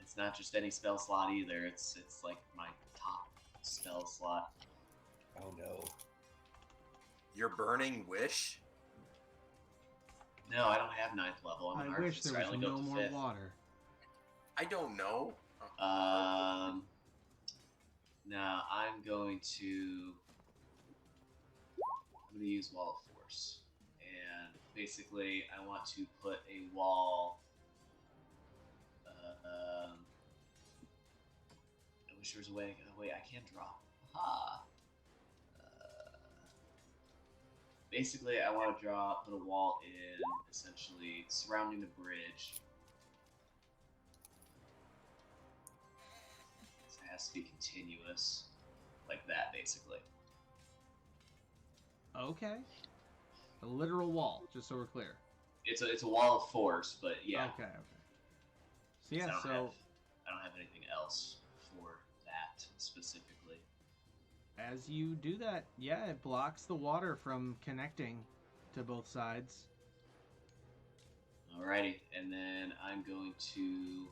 It's not just any spell slot either. It's like my top spell slot. Oh no. Your burning wish? No, I don't have 9th level. I'm an I wish artificer. there I was only go no up to more 5th. water. I don't know. Now I'm going to use Wall of Force, and basically I want to put a wall. I wish there was a way. Oh, wait, I can draw. Aha. Basically, I want to put a wall in, essentially surrounding the bridge. So it has to be continuous, like that, basically. Okay. A literal wall, just so we're clear. It's a wall of force, but yeah. Okay. So yeah, I don't so have anything else for that specifically? As you do that, yeah, it blocks the water from connecting to both sides. Alrighty, and then I'm going to.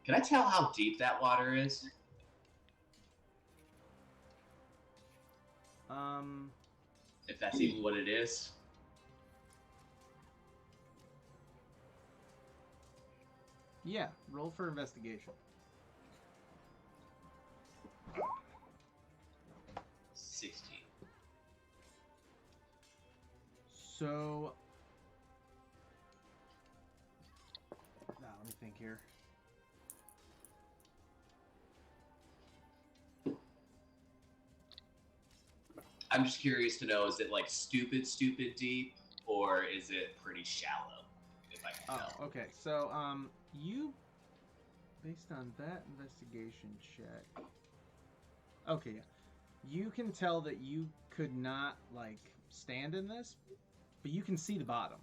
Can I tell how deep that water is? If that's even what it is. Yeah, roll for investigation. 16. So, now let me think here. I'm just curious to know, is it like stupid deep, or is it pretty shallow? If I can tell. Oh, okay. So, you, based on that investigation check, okay, yeah, you can tell that you could not like stand in this, but you can see the bottom.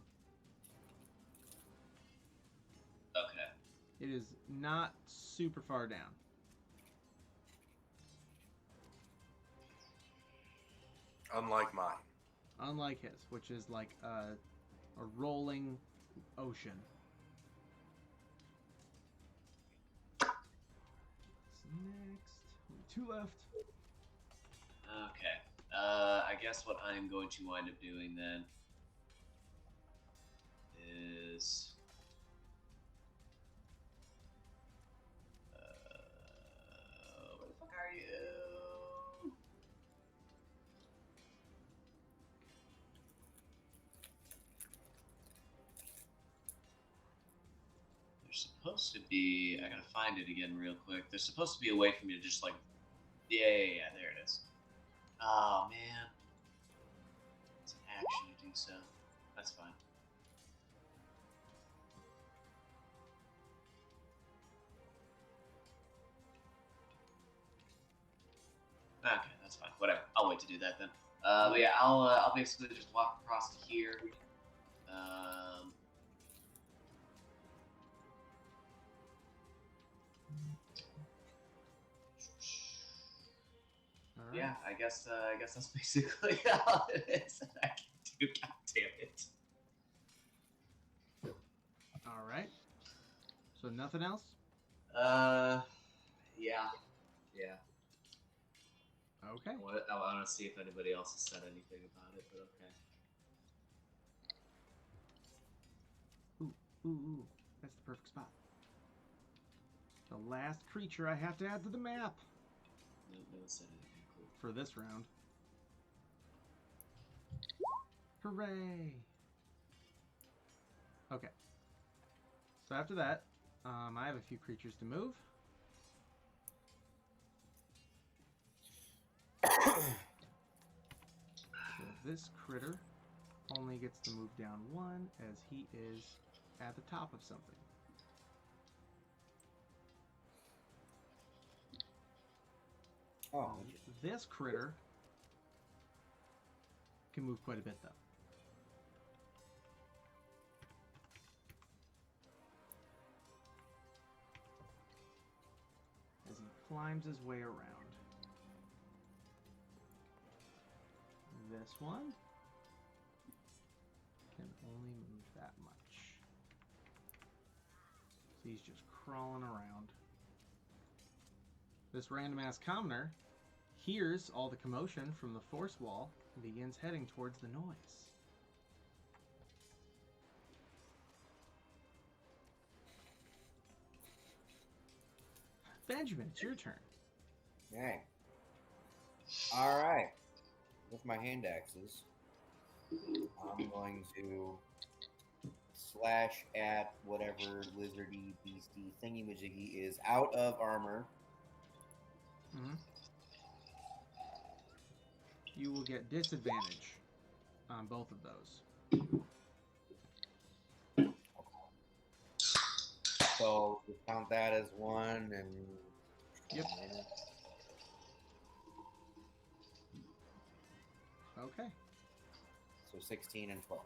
Okay. It is not super far down. Unlike mine. Unlike his, which is like a rolling ocean. Next, only 2 left. Okay. I guess what I'm going to wind up doing then is. Where the fuck are you? There's supposed to be. I gotta find it again real quick. There's supposed to be a way for me to just like. Yeah, there it is. Oh man. It's an action to do so. That's fine. Okay, that's fine. Whatever. I'll wait to do that then. But yeah, I'll basically just walk across to here. All right. Yeah, I guess that's basically all it is that I can do. God damn it. All right. So nothing else? Yeah. Okay. I want to see if anybody else has said anything about it, but okay. Ooh. That's the perfect spot. The last creature I have to add to the map No one said anything cool. for this round. Hooray! Okay. So after that, I have a few creatures to move. So this critter only gets to move down 1 as he is at the top of something. Oh, This critter can move quite a bit, though. As he climbs his way around. This one can only move that much. So he's just crawling around. This random ass commoner hears all the commotion from the force wall and begins heading towards the noise. Benjamin, it's your turn. dang. All right. With my hand axes, I'm going to slash at whatever lizardy, beastie, thingy-majiggy is out of armor. Mm-hmm. You will get disadvantage on both of those. So we count that as 1 and. Yep. Okay. So 16 and 12.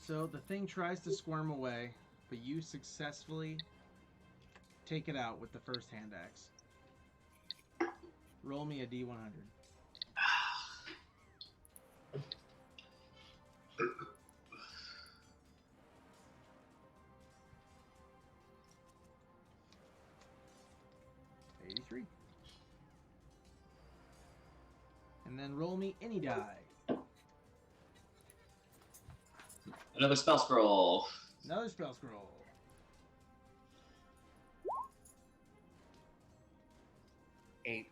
So the thing tries to squirm away, but you successfully take it out with the first hand axe. Roll me a D100. $83. And then roll me any die. Another spell scroll. Another spell scroll. Eight.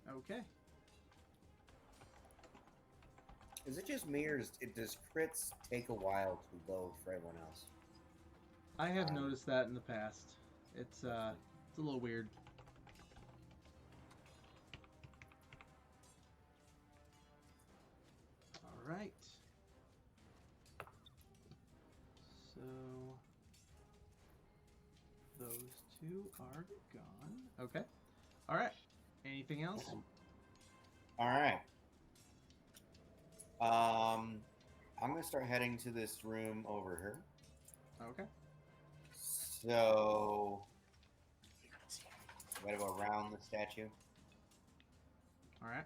Okay. Is it just me, or does crits take a while to load for everyone else? I have noticed that in the past. It's a little weird. All right. So those two are gone. Okay. All right. Anything else? All right. I'm gonna start heading to this room over here. Okay. So I gotta go around the statue, All right.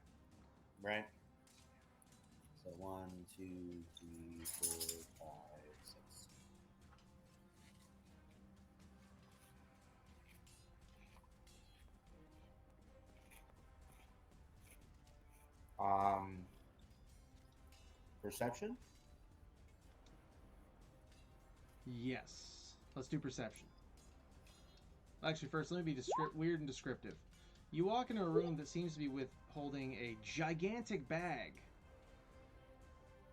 right? So 1, 2, 3, 4, 5, 6. Perception? Yes. Let's do perception. Actually, first, let me be weird and descriptive. You walk into a room that seems to be holding a gigantic bag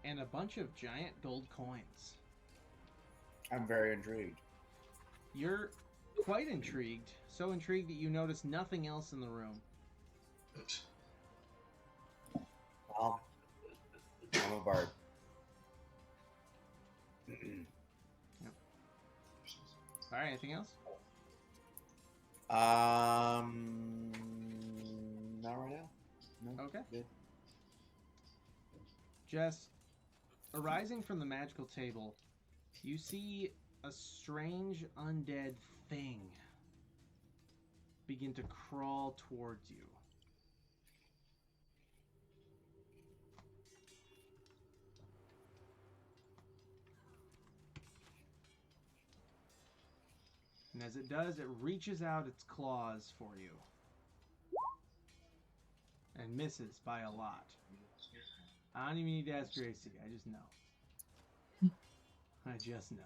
and a bunch of giant gold coins. I'm very intrigued. You're quite intrigued. So intrigued that you notice nothing else in the room. Well, I'm a bard. All right, anything else? Not right now. No. Okay. Good. Jess, arising from the magical table, you see a strange undead thing begin to crawl towards you. And as it does, it reaches out its claws for you. And misses by a lot. I don't even need to ask Gracie. I just know. I just know.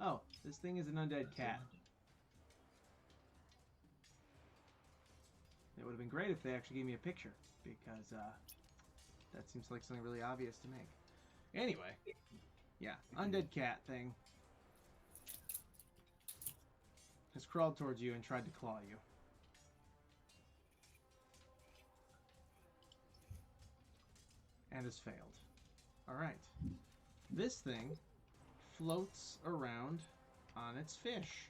Oh, this thing is an undead cat. It would have been great if they actually gave me a picture, because that seems like something really obvious to make. Anyway, yeah, undead cat thing has crawled towards you and tried to claw you. And has failed. Alright. This thing floats around on its fish.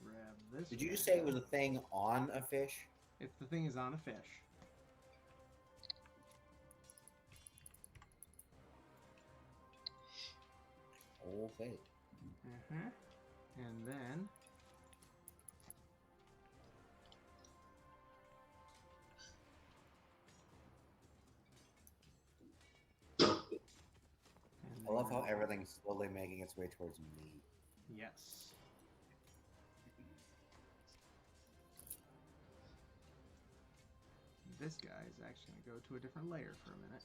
Grab this. Did you guy. just say it was a thing on a fish? If the thing is on a fish. Okay. And then I love how everything's slowly making its way towards me. Yes. This guy is actually going to go to a different layer for a minute.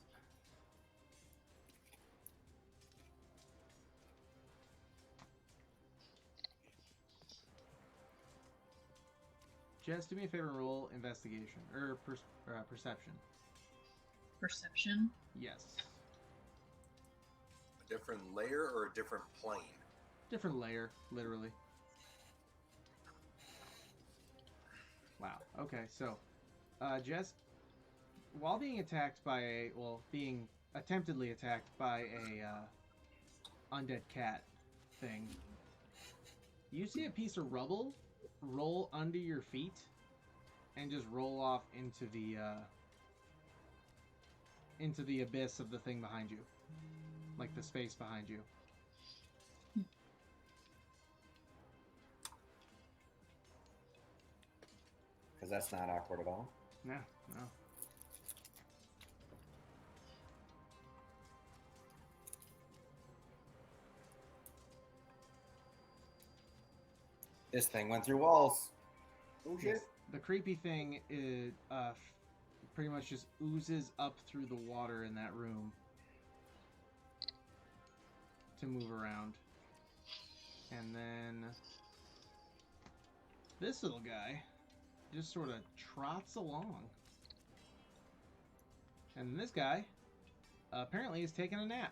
Jess, do me a favor and roll investigation. Or perception. Perception? Yes. A different layer or a different plane? Different layer, literally. Wow. Okay, so, Jess, while being attacked by being attemptedly attacked by a undead cat thing, you see a piece of rubble roll under your feet and just roll off into the abyss of the thing behind you, like the space behind you. Because that's not awkward at all. No, no. This thing went through walls. Oh shit. Yes, the creepy thing is pretty much just oozes up through the water in that room to move around. And then this little guy just sort of trots along. And this guy apparently is taking a nap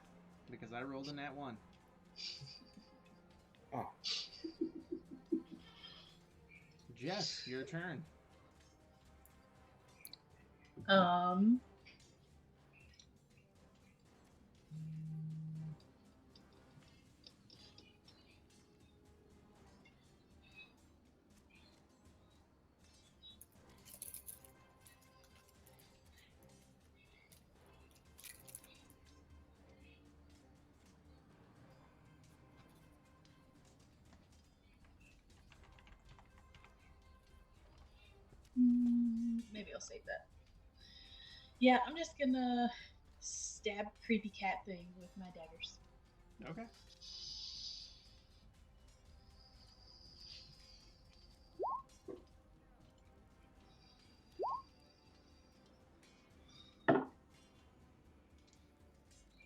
because I rolled a nat 1. Oh. Jess, your turn. Maybe I'll save that. Yeah, I'm just gonna stab creepy cat thing with my daggers. Okay.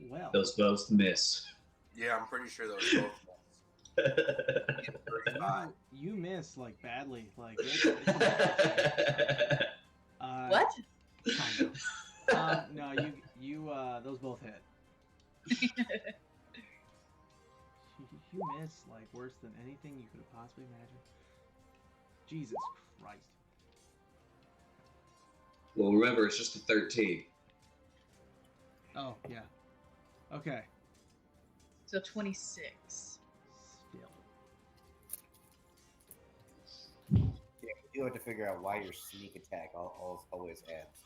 Well, Those both miss. Yeah, I'm pretty sure those both. you miss like badly, like What? kind of. No, you those both hit. You miss like worse than anything you could have possibly imagined. Jesus Christ. Well, remember, it's just a 13. Oh yeah. Okay. So 26. Still. Yeah, you do have to figure out why your sneak attack always adds.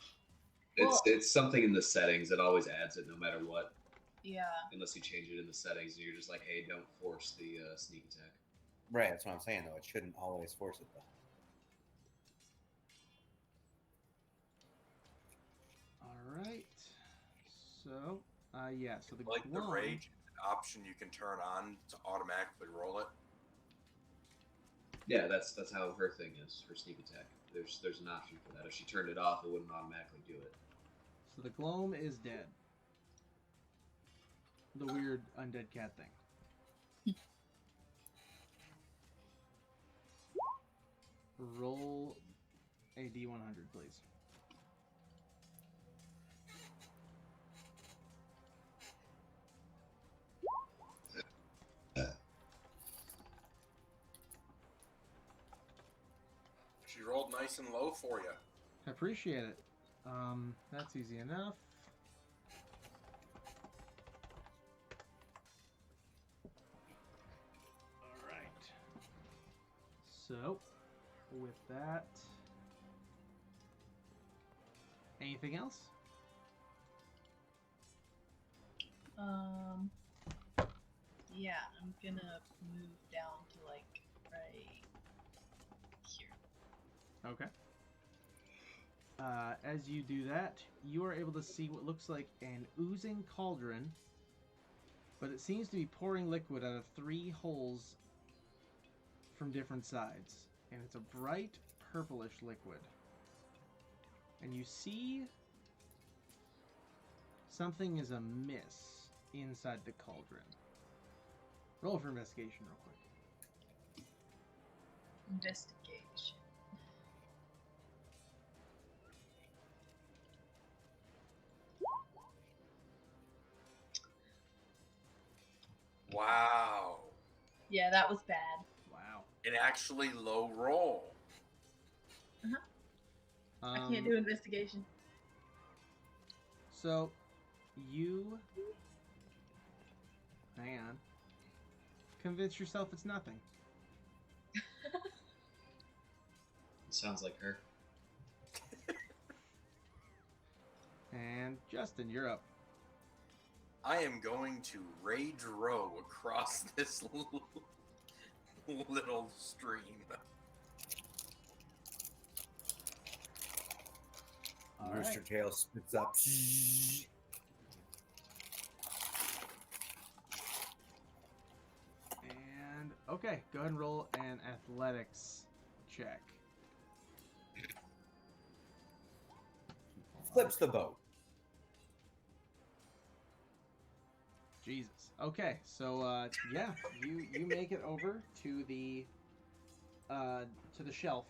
It's something in the settings that always adds it no matter what, Yeah. unless you change it in the settings and you're just like, hey, don't force the sneak attack. Right, that's what I'm saying though. It shouldn't always force it though. All right. So, yeah. So the Like the glove- rage option you can turn on to automatically roll it. Yeah, that's how her thing is, her sneak attack. There's an option for that. If she turned it off, it wouldn't automatically do it. So the Gloam is dead. The weird undead cat thing. Roll a D100, please. She rolled nice and low for you. I appreciate it. That's easy enough. All right. So, with that, anything else? Yeah, I'm gonna move down to like right here. Okay. As you do that, you are able to see what looks like an oozing cauldron, but it seems to be pouring liquid out of 3 holes from different sides, and it's a bright purplish liquid. And you see something is amiss inside the cauldron. Roll for investigation real quick. Investigation. Wow. Yeah, that was bad. Wow. An actually low roll. I can't do investigation. So, you... Hang on. Convince yourself it's nothing. Sounds like her. And Justin, you're up. I am going to rage row across this little stream. All Rooster right. Tail spits up. And okay, go ahead and roll an athletics check. Flips the boat. Jesus. Okay, so yeah, you make it over to the shelf.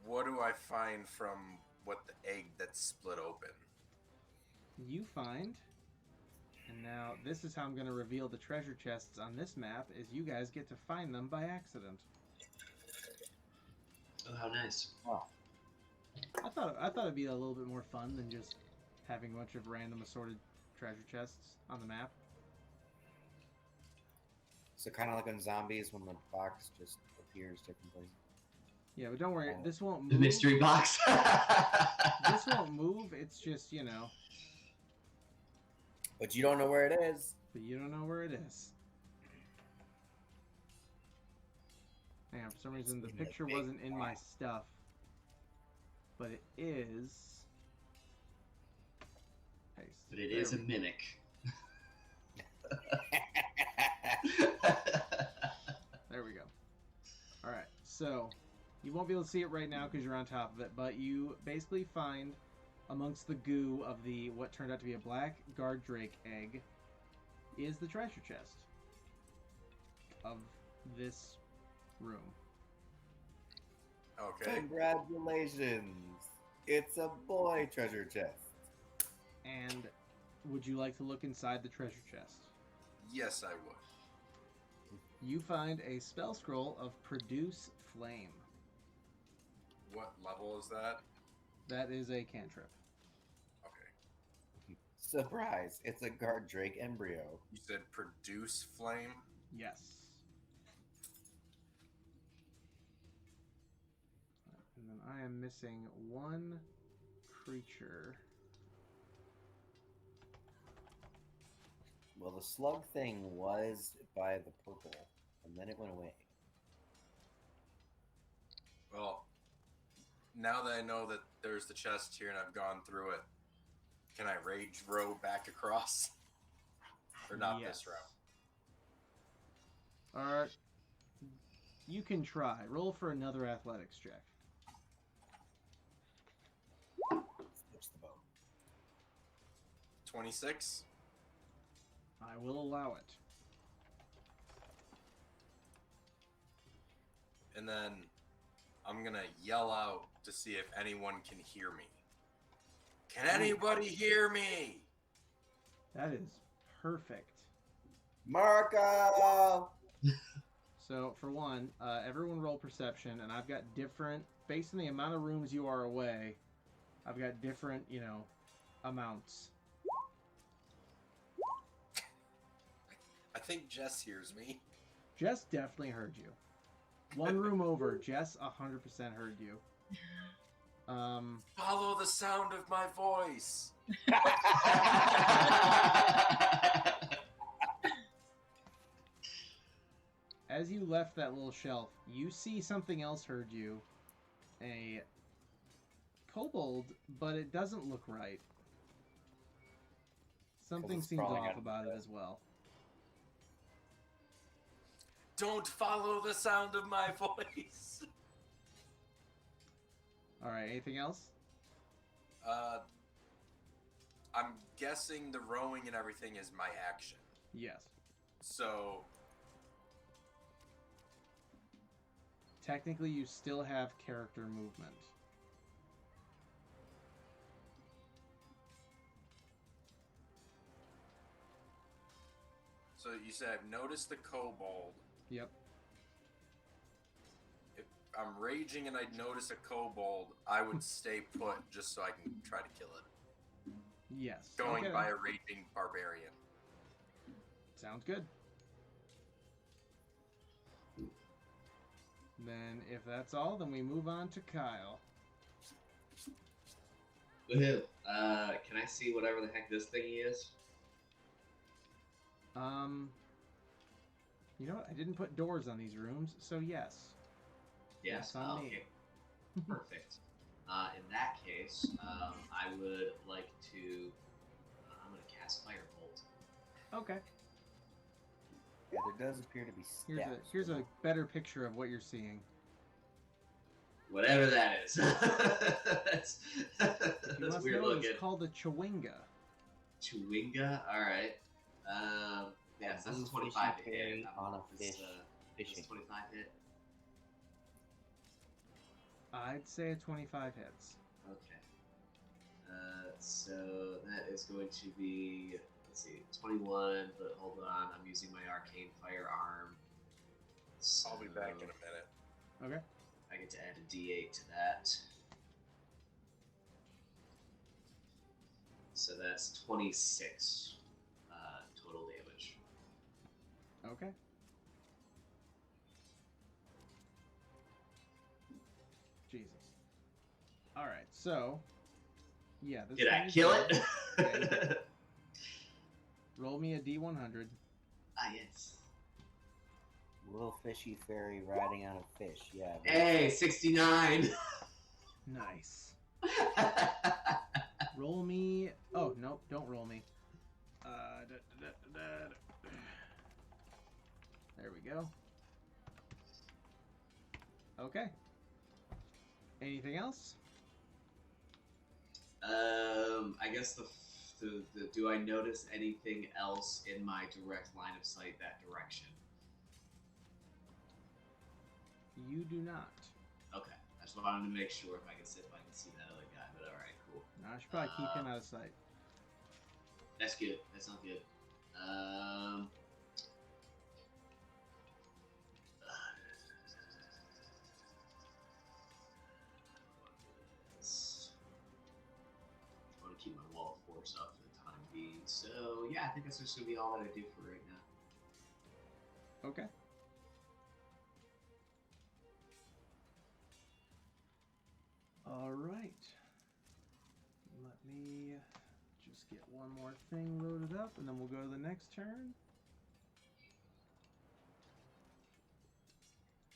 What do I find from what the egg that's split open? You find, and now this is how I'm going to reveal the treasure chests on this map, is you guys get to find them by accident. Oh, how nice. Oh. I thought it'd be a little bit more fun than just having a bunch of random assorted treasure chests on the map. So kind of like on zombies when the box just appears differently. Yeah, but don't worry, Oh. this won't move. The mystery box. This won't move. It's just, you know, But you don't know where it is. but you don't know where it is. Hang on, for some reason the It's in a picture big wasn't in my box. stuff. But it is. Paste. But it There is a we- mimic. There we go. Alright, so you won't be able to see it right now because you're on top of it, but you basically find amongst the goo of the what turned out to be a black guard drake egg is the treasure chest of this room. Okay. Congratulations. It's a boy treasure chest. And would you like to look inside the treasure chest? Yes, I would. You find a spell scroll of Produce Flame. What level is that? That is a cantrip. Okay. Surprise. It's a guard drake embryo. You said produce flame? Yes. And then I am missing one creature. Well, the slug thing was by the purple, and then it went away. Well, now that I know that there's the chest here and I've gone through it, can I rage row back across? Or not Yes. this route? Alright. You can try. Roll for another athletics check. Flips the boat. 26? I will allow it. And then I'm gonna yell out to see if anyone can hear me. Can anybody hear me? That is perfect. Marco! So, for one, everyone roll perception, and I've got different, based on the amount of rooms you are away, I've got different, you know, amounts. I think Jess hears me. Jess definitely heard you. One room over, Jess 100% heard you. Follow the sound of my voice. As you left that little shelf, you see something else heard you. A kobold, but it doesn't look right. Something it's seems crawling off out of about the it bed. as well. Don't follow the sound of my voice. Alright, anything else? I'm guessing the rowing and everything is my action. Yes. So, Technically, you still have character movement. so you said I've noticed the kobold. Yep. I'm raging and I notice a kobold, I would stay put just so I can try to kill it. Yes. Going okay. by a raging barbarian. Sounds good. Then, if that's all, then we move on to Kyle. Woohoo. Can I see whatever the heck this thingy is? You know what? I didn't put doors on these rooms, so yes. Yes. Yes, on me. Okay. Perfect. In that case, I would like to. I'm going to cast Firebolt. Okay. Yeah, there does appear to be steps. Here's a better picture of what you're seeing. Whatever that is. that's You must weird know looking. it's called a Chewinga. Chewinga? Alright. Yeah, so that's a 25 to hit. On a This, fish. this Fishing. 25 hit. I'd say a 25 hits. Okay. So that is going to be, let's see, 21, but hold on, I'm using my arcane firearm. So I'll be back in a minute. Okay. I get to add a d8 to that. So that's 26 total damage. Okay. Jesus. Alright, so. Yeah, this Did I thing is kill dead. it? Yeah, you did. Roll me a D100. Ah, yes. Little fishy fairy riding on a fish. Yeah. Hey, 69. Nice. Roll me. Oh, no, don't roll me. There we go. Okay. Anything else? I guess the do I notice anything else in my direct line of sight that direction? You do not. Okay, I just wanted to make sure if I can see that other guy. But all right, cool. No, I should probably keep him out of sight. That's good. That sounds good. I want to keep my wall of force up for the time being. So yeah, I think that's just gonna be all that I do for right now. Okay. All right. Let me just get one more thing loaded up, and then we'll go to the next turn.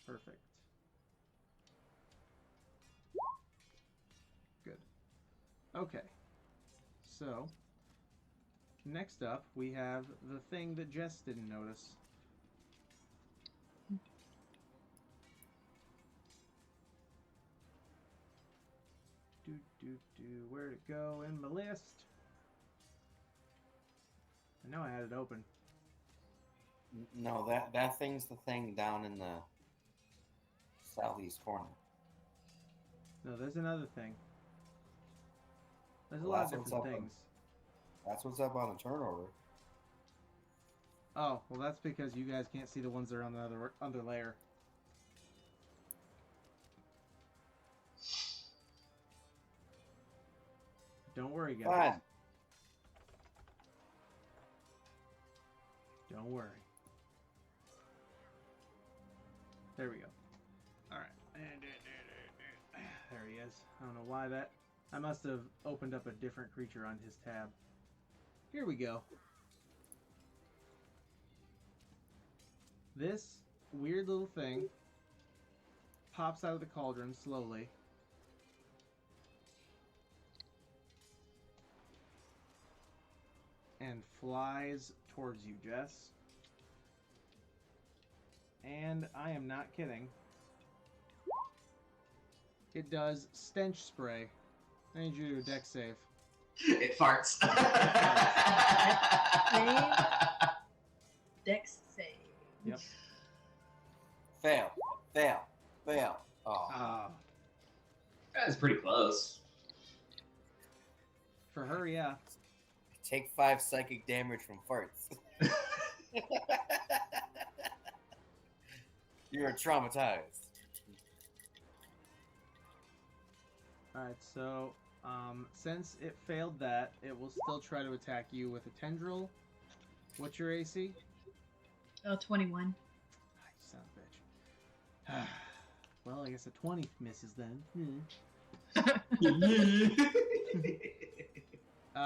Perfect. Good. Okay. So, next up, we have the thing that Jess didn't notice. Where'd it go in my list? I know I had it open. No, that thing's the thing down in the southeast corner. No, there's another thing. There's a Well, lot of that's what's different up on- things. That's what's up on the turnover. Oh, well, that's because you guys can't see the ones that are on the other under layer. Don't worry, guys. Fine. Don't worry. There we go. Alright. There he is. I don't know why that... I must have opened up a different creature on his tab. Here we go. This weird little thing pops out of the cauldron slowly. And flies towards you, Jess. And I am not kidding. It does stench spray. I need you to do a dex save. It farts. Dex save. Yep. Fail. Fail. Fail. Oh. Ah, That's pretty close. for her, yeah. Take 5 psychic damage from farts. You are traumatized. Alright, so since it failed that, it will still try to attack you with a tendril. What's your AC? Oh, 21. Ah, you son of a bitch. Well, I guess a 20 misses then.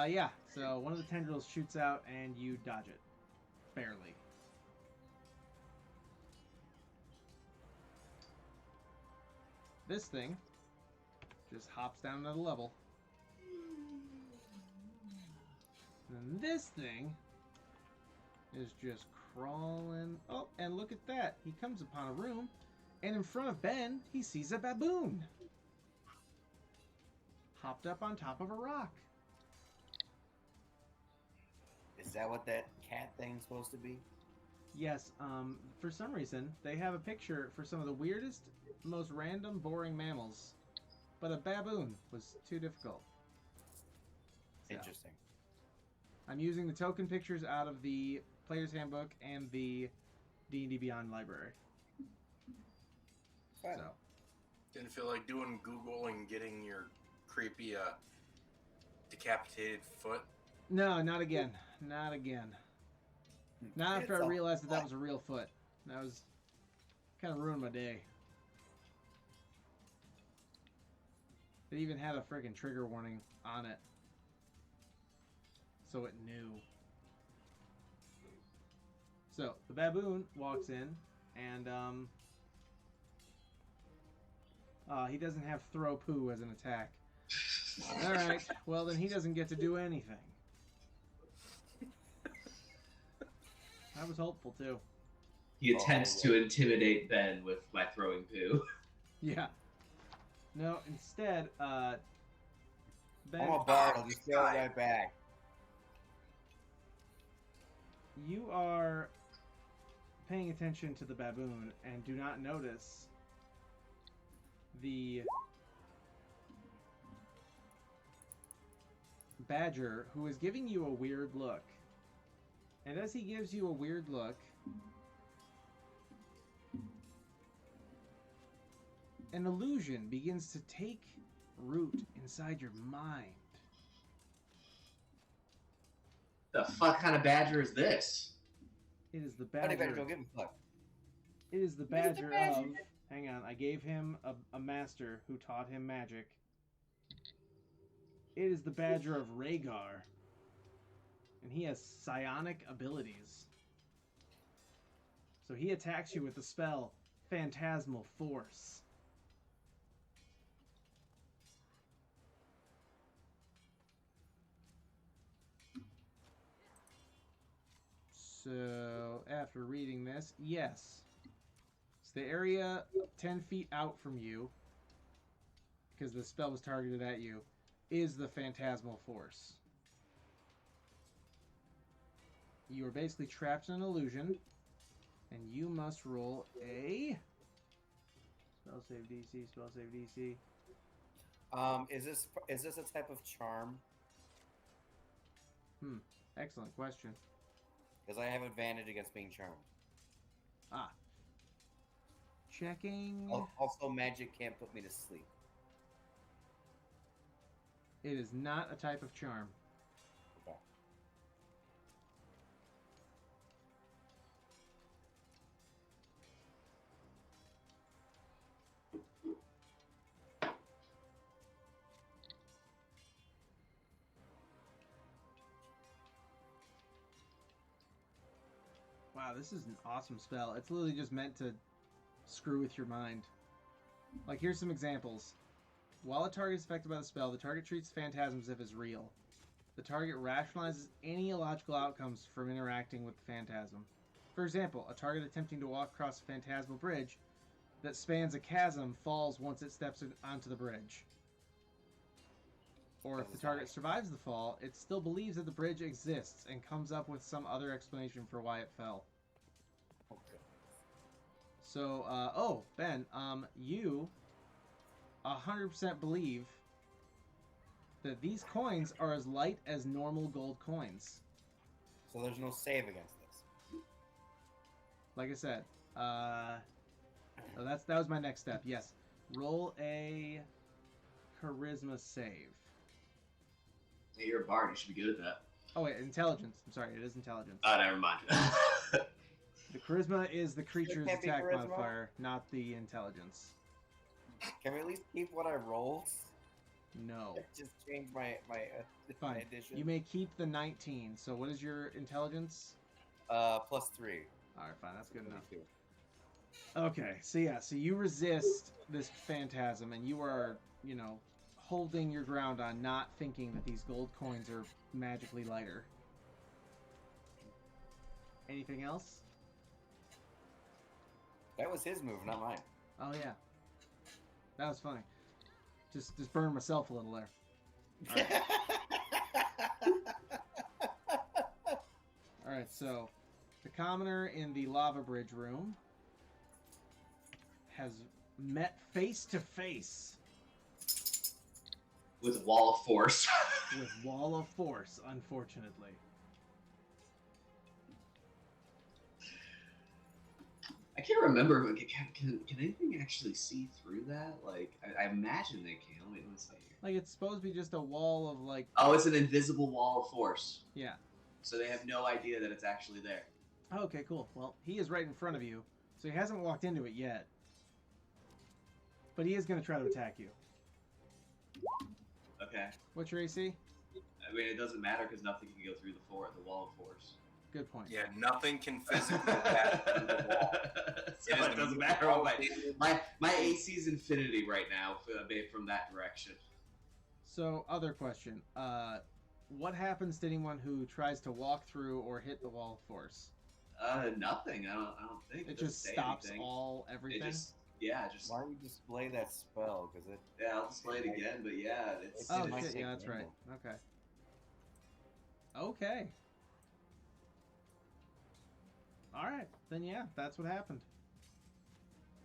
Yeah, so one of the tendrils shoots out and you dodge it. Barely. This thing just hops down another level. And this thing is just crawling. Oh, and look at that. He comes upon a room, and in front of Ben, he sees a baboon. Hopped up on top of a rock. Is that what that cat thing's supposed to be? Yes, for some reason, they have a picture for some of the weirdest, most random, boring mammals. But a baboon was too difficult. So, Interesting. I'm using the token pictures out of the Player's Handbook and the D&D Beyond library. Fun. So, Didn't feel like doing Google and getting your creepy decapitated foot. no, not again. Not again. Not after It's I a realized that foot. was a real foot. That was kind of ruined my day. It even had a freaking trigger warning on it. So it knew. So, the baboon walks in, and, he doesn't have throw poo as an attack. Alright, well then he doesn't get to do anything. I was hopeful, too. He attempts to intimidate Ben with my throwing poo. Yeah. No, instead, Ben, I'm a bard. I'll just throw it right back. you are paying attention to the baboon and do not notice the badger who is giving you a weird look. And as he gives you a weird look, an illusion begins to take root inside your mind. The fuck kind of badger is this? It is the Honey badger, badger. don't give a fuck. It is the What is the badger badger? of... Hang on, I gave him a master who taught him magic. It is the badger of Rhaegar. And he has psionic abilities. So he attacks you with the spell Phantasmal Force. So, after reading this, yes. It's the area 10 feet out from you, because the spell was targeted at you, is the Phantasmal Force. You are basically trapped in an illusion, and you must roll a... Spell save DC, spell save DC. Is this a type of charm? Excellent question. Because I have advantage against being charmed. Ah. Checking. Also, magic can't put me to sleep. It is not a type of charm. Okay. Wow, this is an awesome spell. It's literally just meant to screw with your mind. Like, here's some examples. While a target is affected by the spell, the target treats phantasms as if it's real. The target rationalizes any illogical outcomes from interacting with the phantasm. For example, a target attempting to walk across a phantasmal bridge that spans a chasm falls once it steps onto the bridge. Or if the target survives the fall, it still believes that the bridge exists and comes up with some other explanation for why it fell. Okay. So, Ben, you 100% believe that these coins are as light as normal gold coins. So there's no save against this. Like I said, that was my next step. Yes, roll a charisma save. Hey, you're a bard. You should be good at that. Oh wait, intelligence. I'm sorry, it is intelligence. Never mind. The charisma is the creature's can't be attack charisma? modifier, not the intelligence. Can we at least keep what I rolled? No. Just change my Fine. addition. You may keep the 19. So what is your intelligence? +3. All right, fine. That's good enough. Okay, so yeah, so you resist this phantasm, and you are, holding your ground on not thinking that these gold coins are magically lighter. Anything else? That was his move, not mine. Oh yeah, that was funny. Just burned myself a little there. All right, so the commoner in the lava bridge room has met face to face With Wall of Force. with Wall of Force, unfortunately. I can't remember. Can anything actually see through that? Like, I imagine they can. Let me see here. Like, it's supposed to be just a wall of, like... Oh, it's an invisible wall of force. Yeah. So they have no idea that it's actually there. Okay, cool. Well, he is right in front of you, so he hasn't walked into it yet. But he is going to try to attack you. Okay. What's your AC? I mean, it doesn't matter because nothing can go through the wall of force. Good point. Yeah, nothing can physically pass through the wall. So it doesn't matter. My AC is infinity right now from that direction. So, other question. What happens to anyone who tries to walk through or hit the wall of force? Nothing. I don't think It doesn't just say stops anything. everything? Why don't you display that spell? Because it. Yeah, I'll display it again. But yeah, it's. Oh, it might shit, take yeah, that's right. damage. Okay. Okay. Alright, then yeah, that's what happened.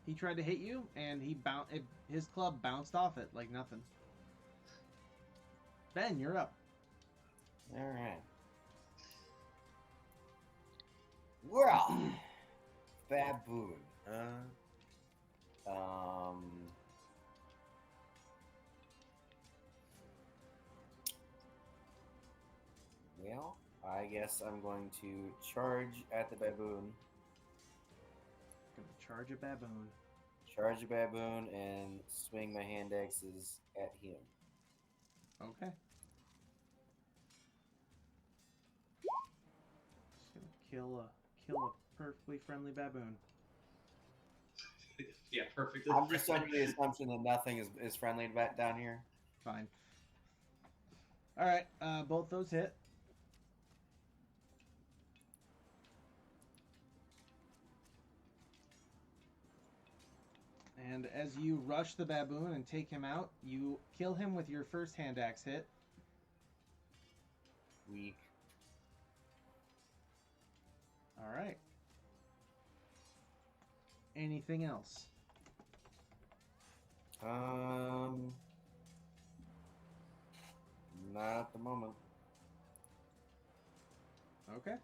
He tried to hit you, and his club bounced off it like nothing. Ben, you're up. All right. Well, baboon. Well, I guess I'm going to charge at the baboon. Gonna charge a baboon. Charge a baboon and swing my hand axes at him. Okay. Just gonna kill a perfectly friendly baboon. Yeah, perfect. I'm just under the assumption that nothing is friendly down here. Fine. Alright, both those hit. And as you rush the baboon and take him out, you kill him with your first hand axe hit. Weak. Alright. Anything else? Not at the moment. Okay.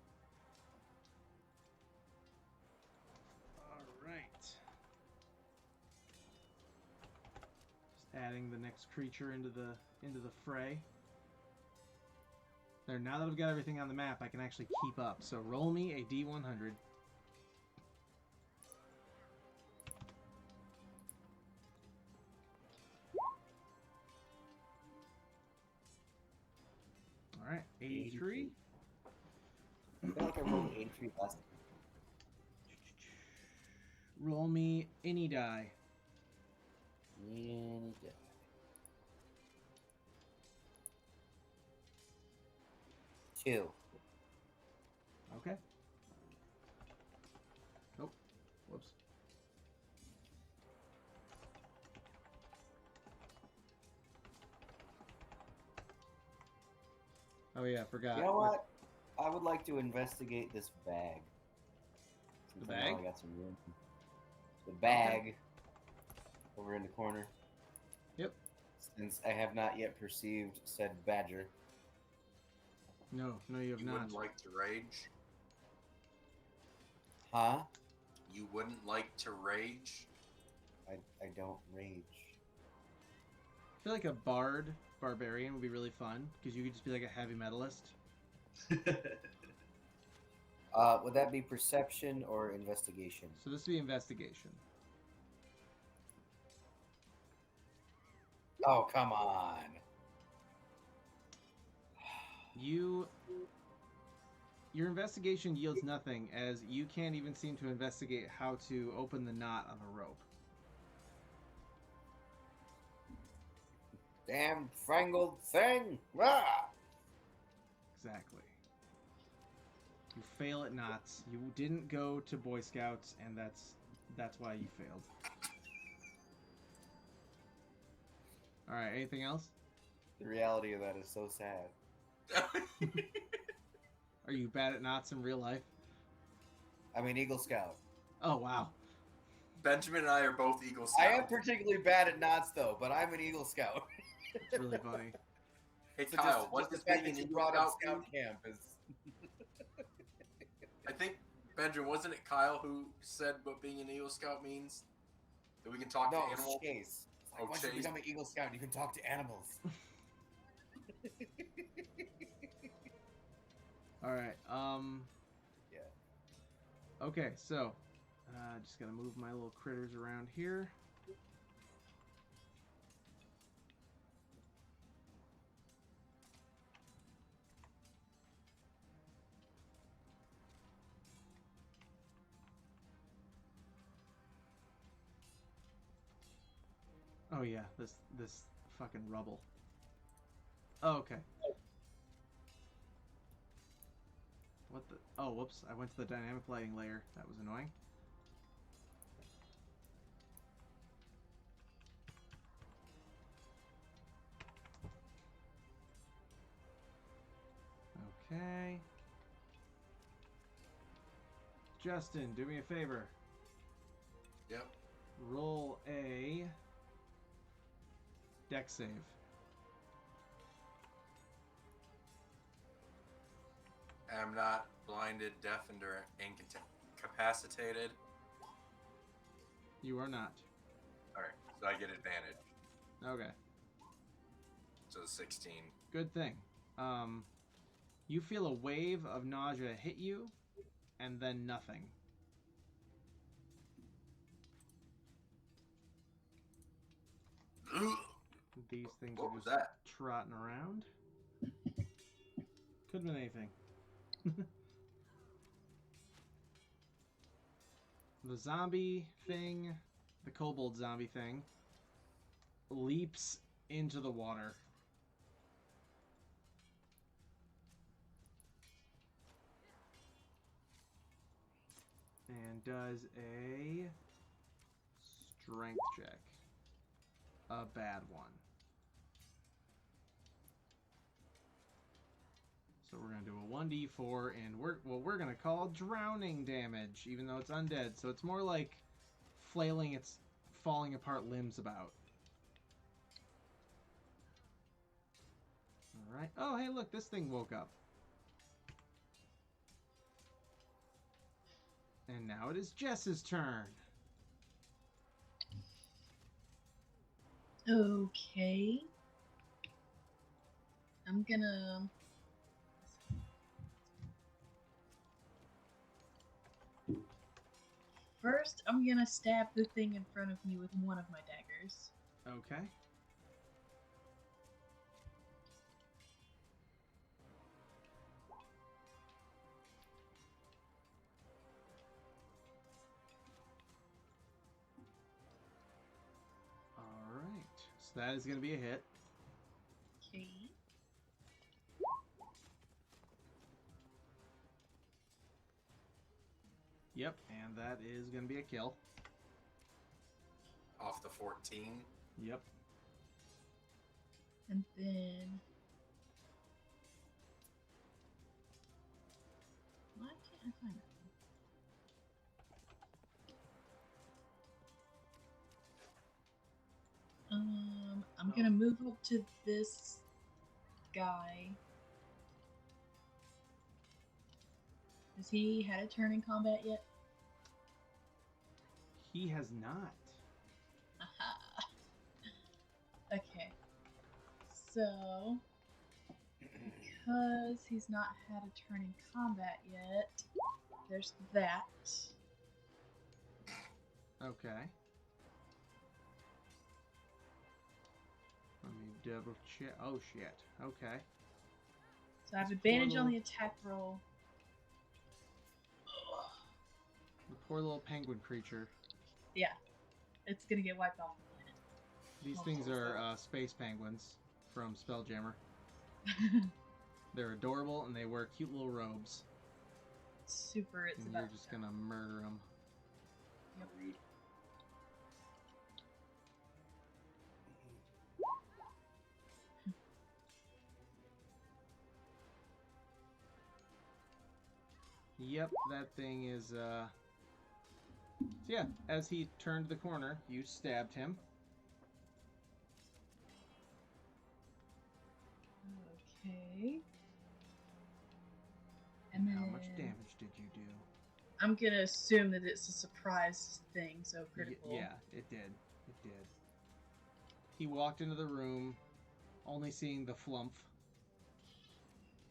Alright. Just adding the next creature into the fray. There, now that I've got everything on the map, I can actually keep up. So roll me a D100. Alright, 83. I feel like I rolled 83 last time. Roll me any die. Any die. Two. Okay. Oh, whoops. Oh yeah, I forgot. You know what? I would like to investigate this bag. Since The I know bag? I got some room. The bag. Over in the corner. Yep. Since I have not yet perceived said badger. No, you have You not. wouldn't like to rage? Huh? You wouldn't like to rage? I don't rage. feel like a barbarian would be really fun because you could just be like a heavy metalist. Would that be perception or investigation? So this would be investigation. Oh, come on. Your investigation yields nothing, as you can't even seem to investigate how to open the knot on a rope. Damn frangled thing! Ah! Exactly. You fail at knots. You didn't go to Boy Scouts, and that's why you failed. All right. Anything else? The reality of that is so sad. Are you bad at knots in real life? I'm an Eagle Scout. Oh wow. Benjamin and I are both Eagle Scouts. I am particularly bad at knots, though, but I'm an Eagle Scout. It's really funny. Hey So Kyle, what just the does fact being that an you Eagle brought up Scout Scout mean? Camp is... I think, Benjamin, wasn't it Kyle who said what being an Eagle Scout means? That we can talk No, to animals? Chase. It's like, Oh, once you Chase. become an Eagle Scout, you can talk to animals. All right. Yeah. Okay, so just gotta move my little critters around here. Oh yeah, this fucking rubble. Oh, okay. What the? Oh, whoops! I went to the dynamic lighting layer. That was annoying. Okay. Justin, do me a favor. Yep. Roll a deck save. I'm not blinded, deafened, or incapacitated. You are not. Alright, so I get advantage. Okay. So 16. Good thing. You feel a wave of nausea hit you, and then nothing. These things What are was just that? trotting around. Could have been anything. The zombie thing, the kobold zombie thing, leaps into the water. And does a strength check. A bad one. So we're gonna do a 1d4, and we're gonna call drowning damage, even though it's undead. So it's more like flailing its falling apart limbs about. All right. Oh, hey, look, this thing woke up. And now it is Jess's turn. Okay. I'm gonna. First, I'm gonna stab the thing in front of me with one of my daggers. Okay. All right. So that is going to be a hit. Okay. Yep, and that is going to be a kill. Off the 14. Yep. And then. Why can't I find that? I'm gonna move up to this guy. Has he had a turn in combat yet? He has not. Aha. Okay. So, because he's not had a turn in combat yet, there's that. Okay. Let me double check. Oh shit. Okay. So I have This poor advantage on little- the attack roll. The poor little penguin creature. Yeah, it's gonna get wiped off These Oh, things so are space penguins from Spelljammer. the planet. They're adorable and they wear cute little robes. Super, it's And about you're just gonna murder them. Rude. Yep, that thing is, So yeah, as he turned the corner, you stabbed him. Okay. And then How much damage did you do? I'm gonna assume that it's a surprise thing, so critical. Yeah, it did. It did. He walked into the room, only seeing the flump.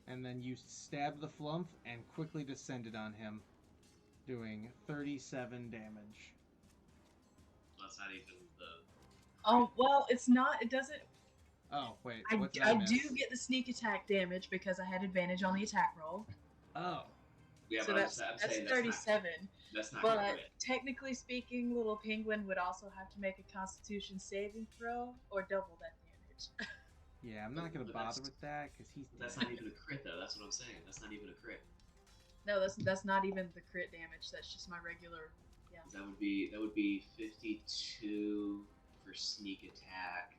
And then you stabbed the flump and quickly descended on him, doing 37 damage. That's not even the. Oh well, it's not. It doesn't. Oh, wait. I, What did I miss? do get the sneak attack damage because I had advantage on the attack roll. Oh. Yeah, so but that's I'm saying that's 37. That's not But gonna crit. technically speaking, little penguin would also have to make a Constitution saving throw or double that damage. Yeah, I'm not gonna But bother that's- with that, because he's That's dead. not even a crit though. That's what I'm saying. That's not even a crit. No, that's not even the crit damage. That's just my regular. Yeah. That would be 52 for sneak attack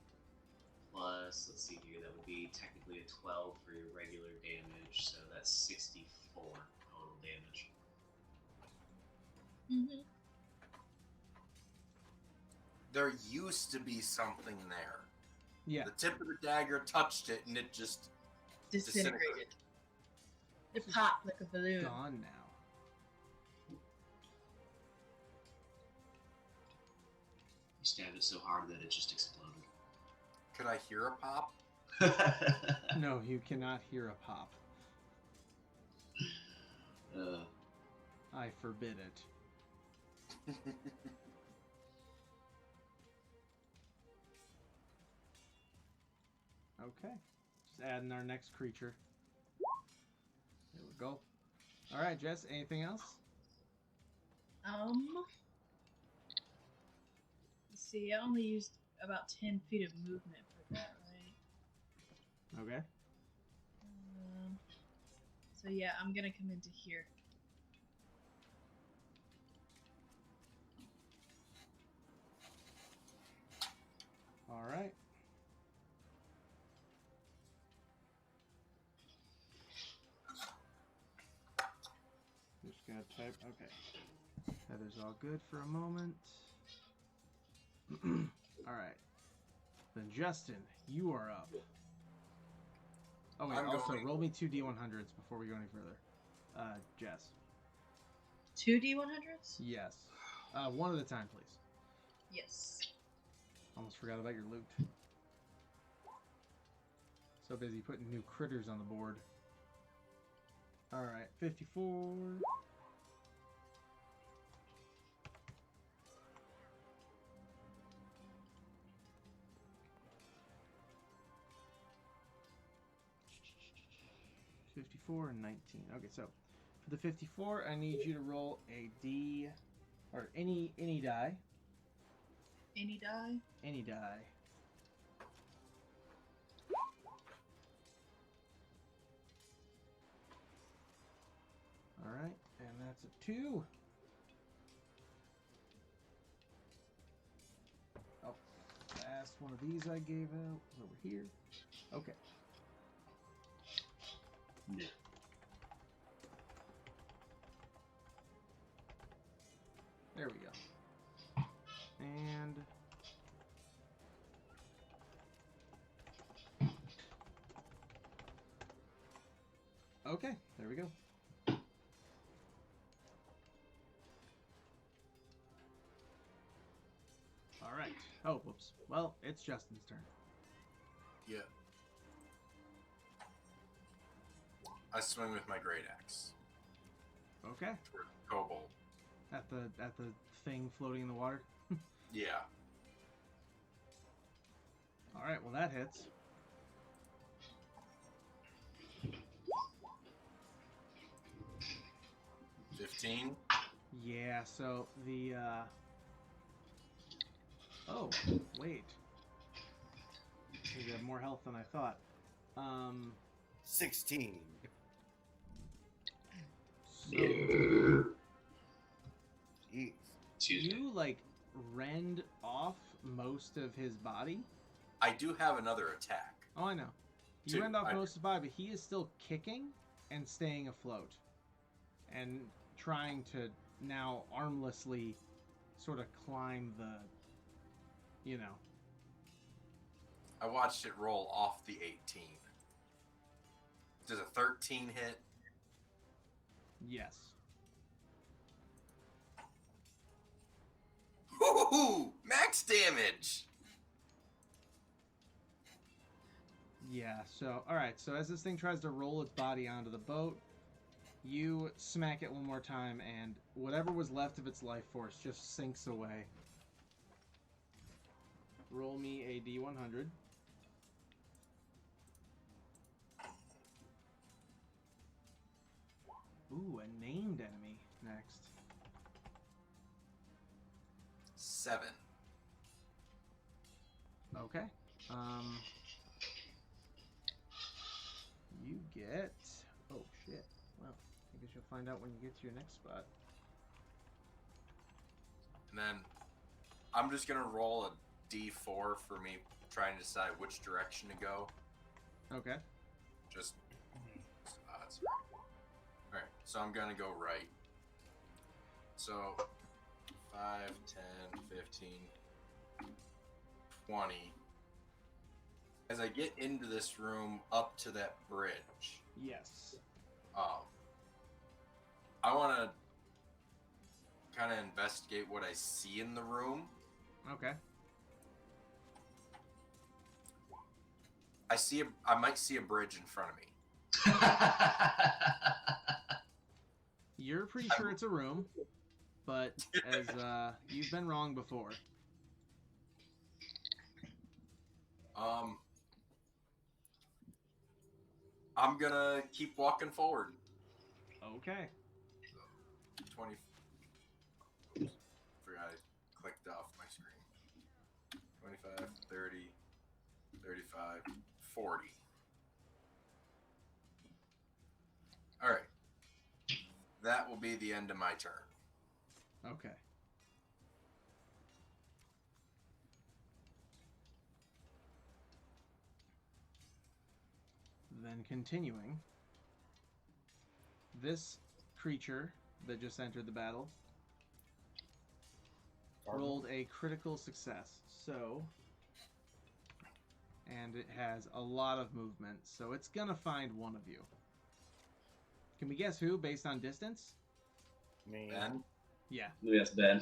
plus, let's see here, that would be technically a 12 for your regular damage, so that's 64 total damage. Mm-hmm. There used to be something there. Yeah. The tip of the dagger touched it, and it just Disintegrated. It popped like a balloon. Gone now. You stabbed it so hard that it just exploded. Could I hear a pop? No, you cannot hear a pop. I forbid it. Okay. Just adding our next creature. There we go. Alright, Jess, anything else? Let's see, I only used about 10 feet of movement for that, right? Okay. So yeah, I'm gonna come into here. Alright. Just gonna type. Okay. That is all good for a moment. Alright. Then Justin, you are up. Oh wait, I'm also going. roll me 2 D100s before we go any further. Jess. 2 D100s? Yes. One at a time, please. Yes. Almost forgot about your loot. So busy putting new critters on the board. Alright, 54. $54 and 19. Okay, so for the 54, I need you to roll a D, or any die. Any die? Any die. Alright, and that's a 2. Oh, last one of these I gave out was over here. Okay. No. There we go. And okay, there we go. All right. Oh, whoops. Well, it's Justin's turn. Yeah. I swing with my great axe Okay. toward the kobold. At the thing floating in the water. Yeah. All right. Well, that hits. 15. Yeah. So the. Oh, wait. You have more health than I thought. 16. So Jeez. Excuse me. you like rend off most of his body. I do have another attack. Oh, I know. You Two, rend off I- most of his body, but he is still kicking and staying afloat, and trying to now armlessly sort of climb the. You know. I watched it roll off the 18. Does a 13 hit? Yes. Ooh, max damage. Yeah, so, alright, so as this thing tries to roll its body onto the boat, you smack it one more time, and whatever was left of its life force just sinks away. Roll me a d100. Ooh, a named enemy next. 7. Okay. You get... Oh, shit. Well, I guess you'll find out when you get to your next spot. And then I'm just going to roll a d4 for me trying to decide which direction to go. Okay. Just odds. Alright, so I'm going to go right. So 5, 10, 15, 20. As I get into this room up to that bridge, Yes. I want to kind of investigate what I see in the room. Okay. I might see a bridge in front of me. You're pretty sure it's a room, but as you've been wrong before. I'm gonna keep walking forward. Okay. 20. Forgot I clicked off my screen. 25, 30, 35, 40. Alright. That will be the end of my turn. Okay. Then continuing, this creature that just entered the battle rolled a critical success. So, and it has a lot of movement, so it's gonna find one of you. Can we guess who based on distance? Me. Ben? Yeah. Yes, Ben.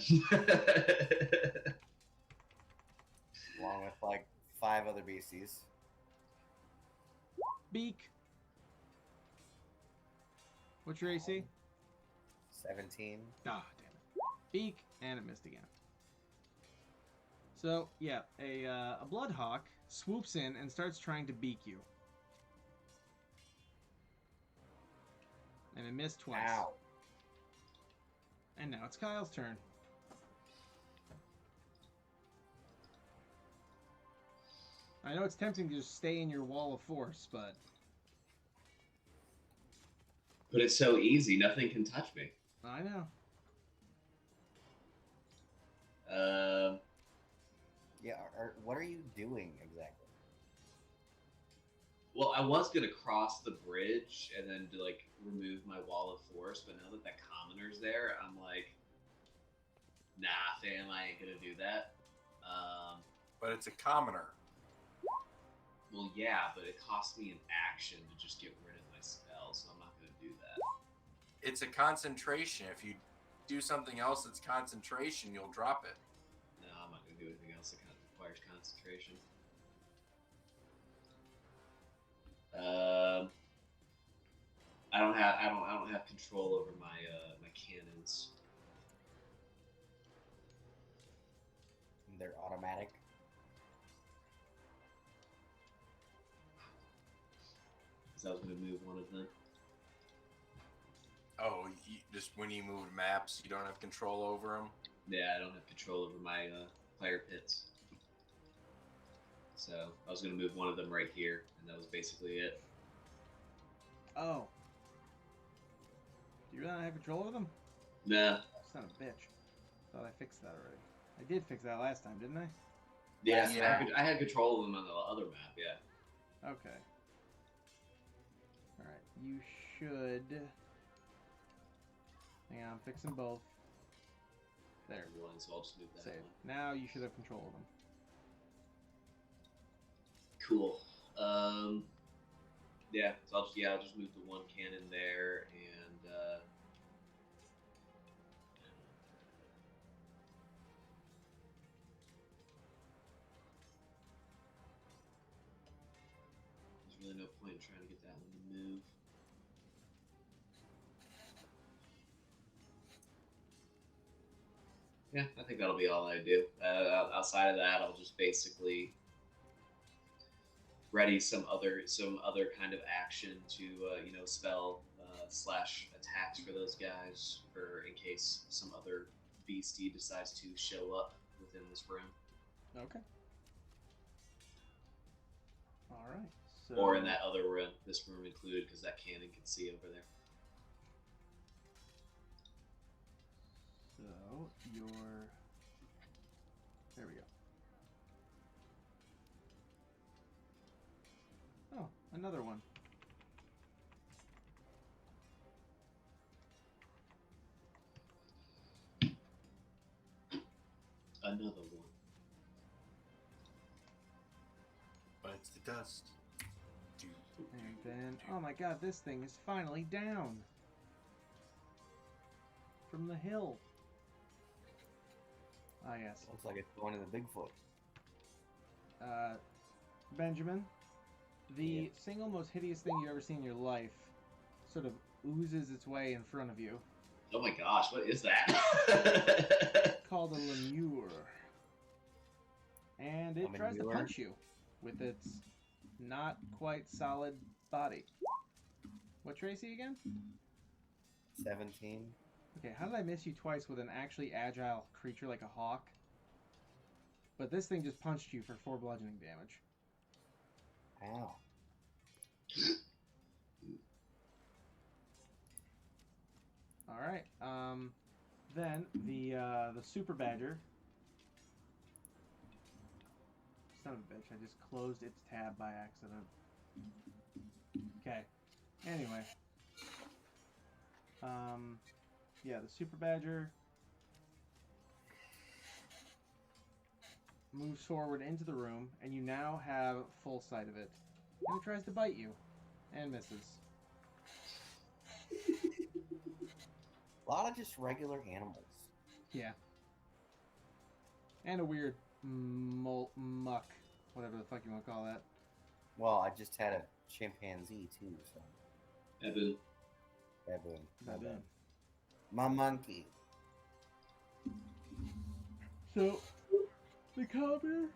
Along with like 5 other beasties. Beak. What's your AC? 17. Ah, damn it. Beak, and it missed again. So, yeah, a Bloodhawk swoops in and starts trying to beak you. And it missed twice. Ow. And now it's Kyle's turn. I know it's tempting to just stay in your wall of force, but... But it's so easy, nothing can touch me. I know. Yeah, what are you doing exactly? Well, I was gonna cross the bridge and then to like remove my wall of force, but now that that commoner's there, I'm like, nah, fam, I ain't gonna do that. But it's a commoner. Well, yeah, but it cost me an action to just get rid of my spell, so I'm not gonna do that. It's a concentration. If you do something else that's concentration, you'll drop it. No, I'm not gonna do anything else that kind of requires concentration. I don't have control over my cannons. They're automatic. Because I was gonna move one of them. Oh, just when you move maps, you don't have control over them? Yeah, I don't have control over my fire pits. So I was gonna move one of them right here, and that was basically it. Oh. Do you really not have control over them? Nah. Son of a bitch. Thought I fixed that already. I did fix that last time, didn't I? Yeah, Yeah. I had control of them on the other map. Yeah. Okay. Alright, you should... Hang on, I'm fixing both. There. One, so I'll just move that Save. one. Now you should have control of them. Cool. Yeah. So I'll just move the one cannon there, and there's really no point in trying to get that one to move. Yeah, I think that'll be all I do. Outside of that, I'll just basically ready some other kind of action to spell slash attacks for those guys for in case some other beastie decides to show up within this room Okay. Alright, so... or in that other room. This room included because that cannon can see over there. So, your... There we go. Oh, another one. Another one. Bites the dust. Dude. And then... Oh my god, this thing is finally down! From the hill. Ah, yes. Looks like it's going to the Bigfoot. Benjamin, the Yeah. single most hideous thing you've ever seen in your life sort of oozes its way in front of you, Oh my gosh, what is that? called a lemure. And it A tries to lemure? punch you with its not quite solid body. What Tracy again? 17. Okay, how did I miss you twice with an actually agile creature like a hawk? But this thing just punched you for 4 bludgeoning damage. Ow. Alright, then the super badger. Son of a bitch, I just closed its tab by accident. Okay. Anyway. Yeah, the super badger moves forward into the room, and you now have full sight of it. And it tries to bite you, and misses. A lot of just regular animals. Yeah. And a weird muck, whatever the fuck you want to call that. Well, I just had a chimpanzee too, so Evan. baboon. My Baboon. bad. My monkey. So, the commoner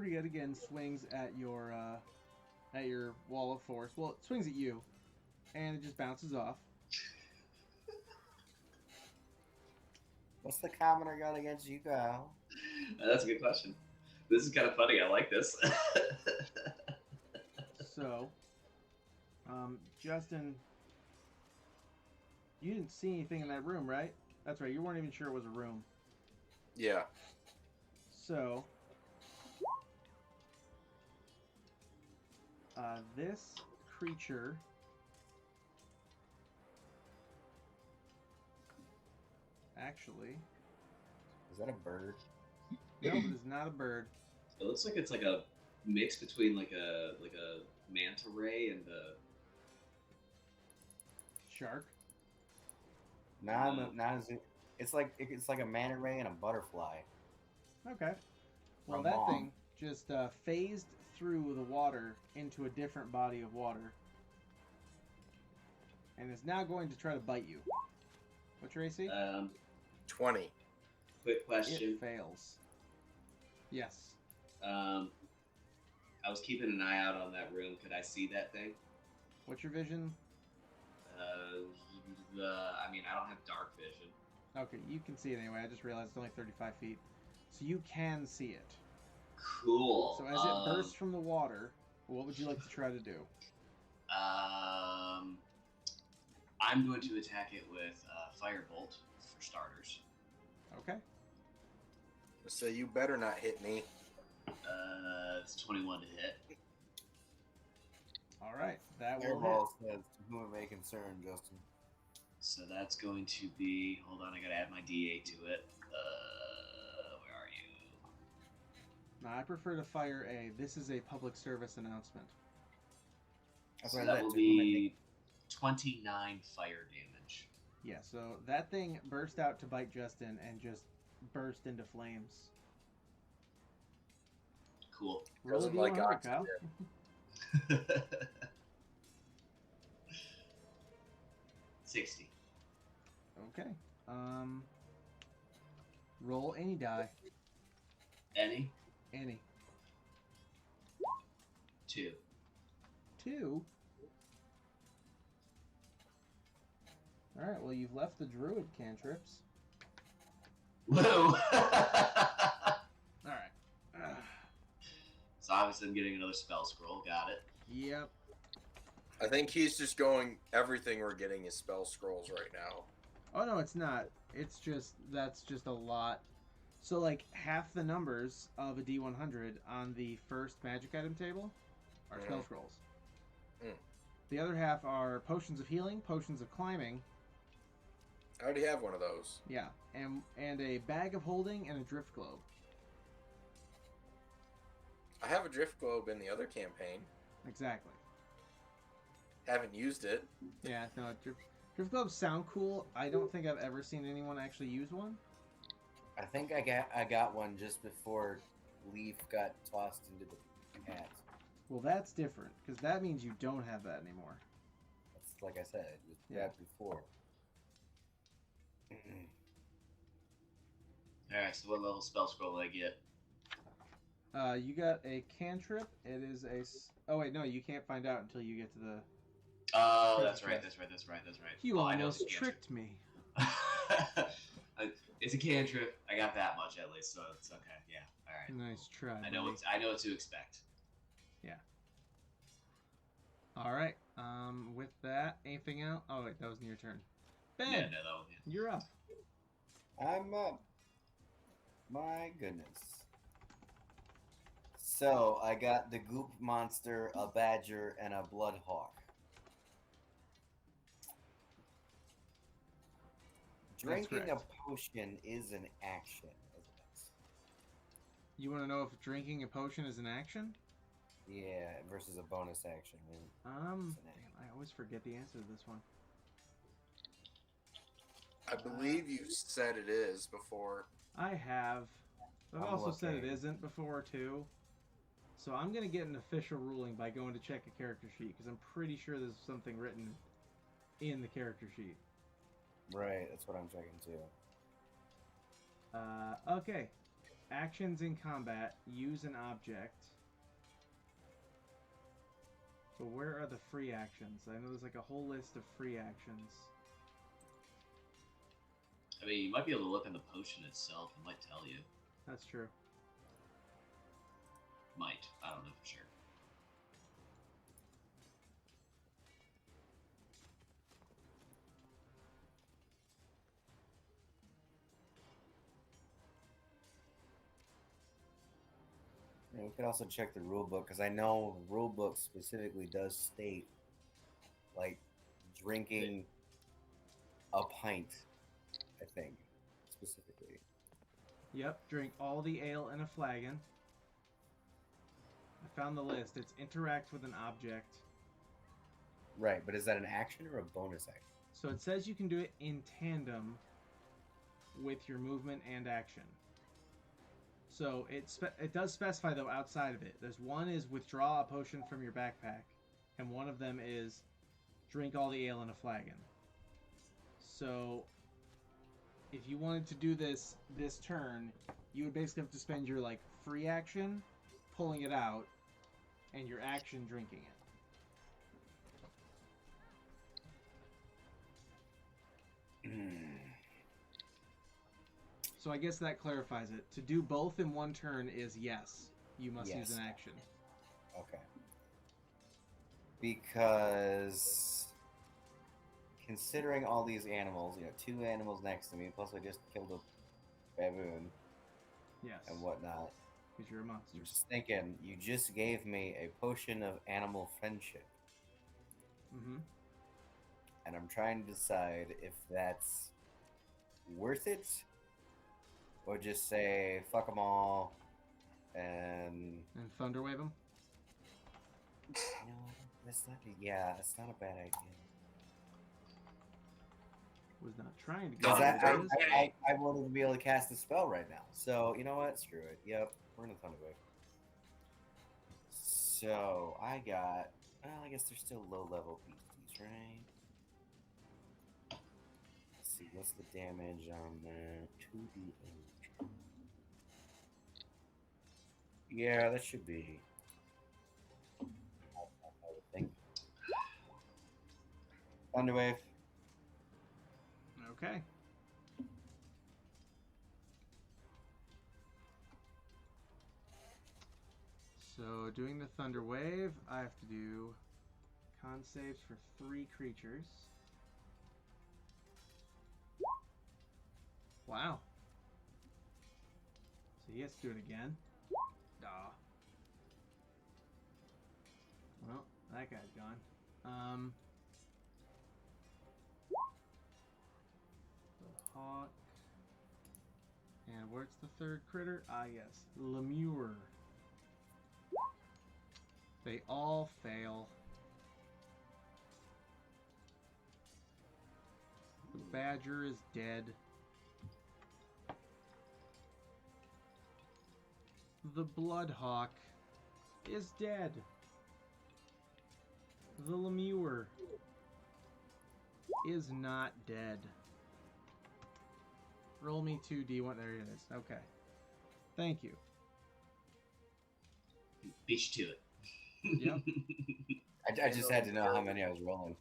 yet again swings at your wall of force. Well, it swings at you, and it just bounces off. What's the commoner got against you, Kyle? That's a good question. This is kind of funny. I like this. So, Justin, you didn't see anything in that room, right? That's right. You weren't even sure it was a room. Yeah. So, this creature actually, Is that a bird? no, it is not a bird. It looks like it's like a mix between like a manta ray and a Shark. Not as it's like a manta ray and a butterfly. Okay. Well, Or that mom. thing just phased through the water into a different body of water. and is now going to try to bite you. What's your AC? 20. Quick question. It fails. Yes. I was keeping an eye out on that room. Could I see that thing? What's your vision? I mean, I don't have dark vision. Okay, you can see it anyway. I just realized it's only 35 feet. So you can see it. Cool. So as it bursts from the water, what would you like to try to do? I'm going to attack it with Firebolt for starters. Okay. So you better not hit me. It's 21 to hit. All right, that will hit. Airball says, to whom it may concern, Justin. So that's going to be. Hold on, I gotta add my D8 to it. Where are you? Now, I prefer to fire a, this is a public service announcement. That's So what I that said, will to whom it may be 29 fire damage. Yeah, so that thing burst out to bite Justin and just burst into flames. Cool. Roll a Doesn't like D100, oxygen. Kyle. 60. Okay. Roll any die. Any? Any. 2. 2. Alright, well, you've left the druid cantrips. Whoa! Alright. So obviously I'm getting another spell scroll. Got it. Yep. I think he's just going, everything we're getting is spell scrolls right now. Oh, no, it's not. It's just, that's just a lot. So, like, half the numbers of a D100 on the first magic item table are spell scrolls. Mm. The other half are potions of healing, potions of climbing, I already have one of those. yeah, and a bag of holding and a drift globe. I have a drift globe in the other campaign. Exactly. Haven't used it. Yeah, no, drift globes sound cool. I don't think I've ever seen anyone actually use one. I think I got one just before Leaf got tossed into the hat. Well, that's different, because that means you don't have that anymore. That's like I said, it was Yeah. that before. Alright, so what level spell scroll will I get? You got a cantrip. It is a... Oh, wait, no, you can't find out until you get to the... Oh, Treasure that's right, chest. that's right. You Oh, I know almost it's a cantrip. tricked me. It's a cantrip. I got that much at least, so it's okay. Yeah, all right. Nice try. I know buddy. I know what to expect. All right. With that, anything else? Oh wait, that wasn't your turn. Ben, Yeah, no, that one. Yeah. you're up. I'm up. My goodness. So, I got the goop monster, a badger, and a bloodhawk. Drinking a correct. potion is an action, isn't it? You want to know if drinking a potion is an action? Yeah, versus a bonus action. Damn, I always forget the answer to this one. I believe you said it is before. I have. I've I'm also said it looking. isn't before too. So I'm gonna get an official ruling by going to check a character sheet because I'm pretty sure there's something written in the character sheet. Right, that's what I'm checking too. Okay. Actions in combat. Use an object. But where are the free actions? I know there's like a whole list of free actions. I mean, you might be able to look on the potion itself. It might tell you. That's true. Might. I don't know for sure. Yeah, we could also check the rule book because I know the rule book specifically does state like drinking a pint. I think specifically. Yep, drink all the ale in a flagon. I found the list. It's interact with an object. Right, but is that an action or a bonus action? So it says you can do it in tandem with your movement and action. So it does specify though outside of it. There's one is withdraw a potion from your backpack, and one of them is drink all the ale in a flagon. So, if you wanted to do this turn, you would basically have to spend your like free action pulling it out, and your action drinking it. So I guess that clarifies it. To do both in one turn is yes. You must use Yes. an action. Okay. Because considering all these animals, 2 animals next to me, plus I just killed a baboon Yes. and whatnot. Because you're a monster. I'm just thinking, you just gave me a potion of animal friendship, Mm-hmm. and I'm trying to decide if that's worth it, or just say fuck them all, and And Thunderwave him? that's not. Yeah, it's not a bad idea. Was not trying to Because get rid of this. I won't even be able to cast a spell right now. So, you know what? Screw it. Yep, we're in a Thunderwave. So, I got... Well, I guess they're still low-level beasties, right? Let's see, what's the damage on that? 2d8. Yeah, that should be... I would think. Thunderwave. Okay. So, doing the Thunder Wave, I have to do con saves for 3 creatures. Wow. So he has to do it again. Duh. Well, that guy's gone. The hawk. And where's the third critter? Ah, yes. Lemure. They all fail. The badger is dead. The bloodhawk is dead. The lemure is not dead. Roll me 2d1. There it is. Okay. Thank you. Beat you to it. Yep. I just had to know how many I was rolling.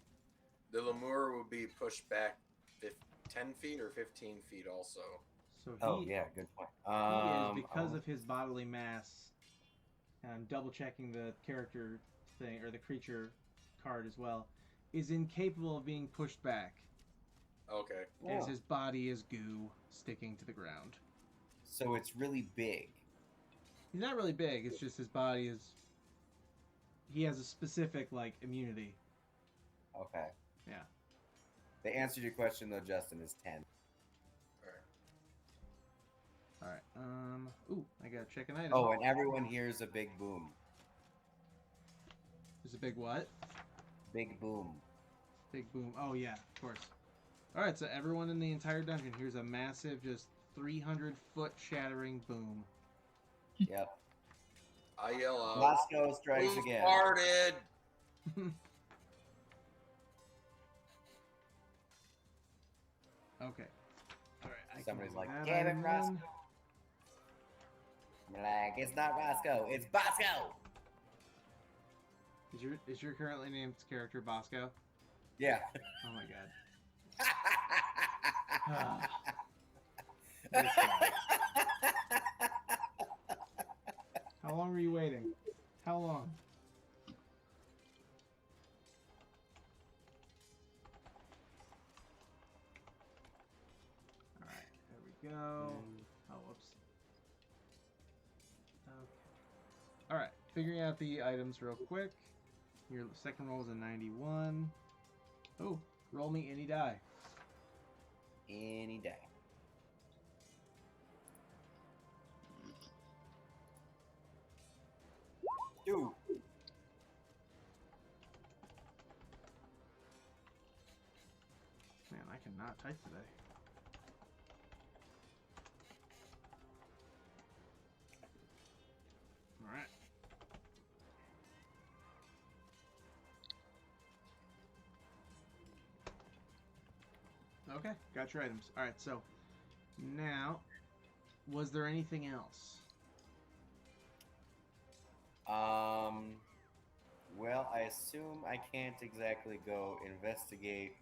The lemur will be pushed back 10 feet or 15 feet also. So Oh, yeah, good point. he is, because of his bodily mass, and I'm double checking the character thing, or the creature card as well, is incapable of being pushed back, Okay. as his body is goo sticking to the ground. So it's really big. He's not really big, it's just his body is... He has a specific, like, immunity. Okay. Yeah. The answer to your question, though, Justin, is 10. Alright, ooh, I gotta check an item. Oh, and everyone hears a big boom. There's a big what? Big boom. Big boom. Oh, yeah, of course. Alright, so everyone in the entire dungeon hears a massive, just 300-foot shattering boom. Yep. I yell out. Moscow strikes Who again. farted? Okay. Alright, Somebody's like, that "Damn it, item Roscoe." in. I'm like, it's not Roscoe, it's Bosco! Is your currently named character Bosco? Yeah. Oh my god. Ah. This guy. How long were you waiting? How long? Alright, there we go. Oh, whoops. Okay. Alright, figuring out the items real quick. Your second roll is a 91. Oh, roll me any die. Any day. Dude. Man, I cannot type today. Alright. Okay, got your items. All right, so now, was there anything else? Well, I assume I can't exactly go investigate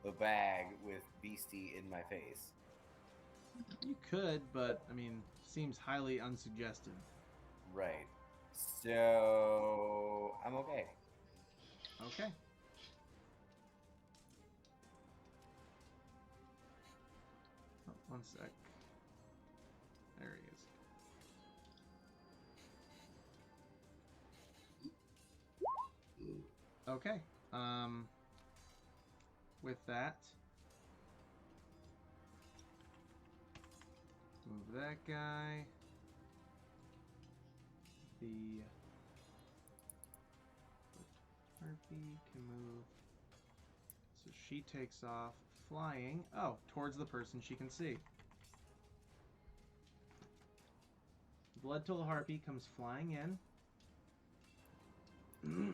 the bag with Beastie in my face. You could, but I mean, seems highly unsuggestive. Right. So I'm okay. Okay. Oh, one sec. There he is. Okay. With that, move that guy. The Harpy can move. So she takes off flying. Oh, towards the person she can see. Bloodtoll Harpy comes flying in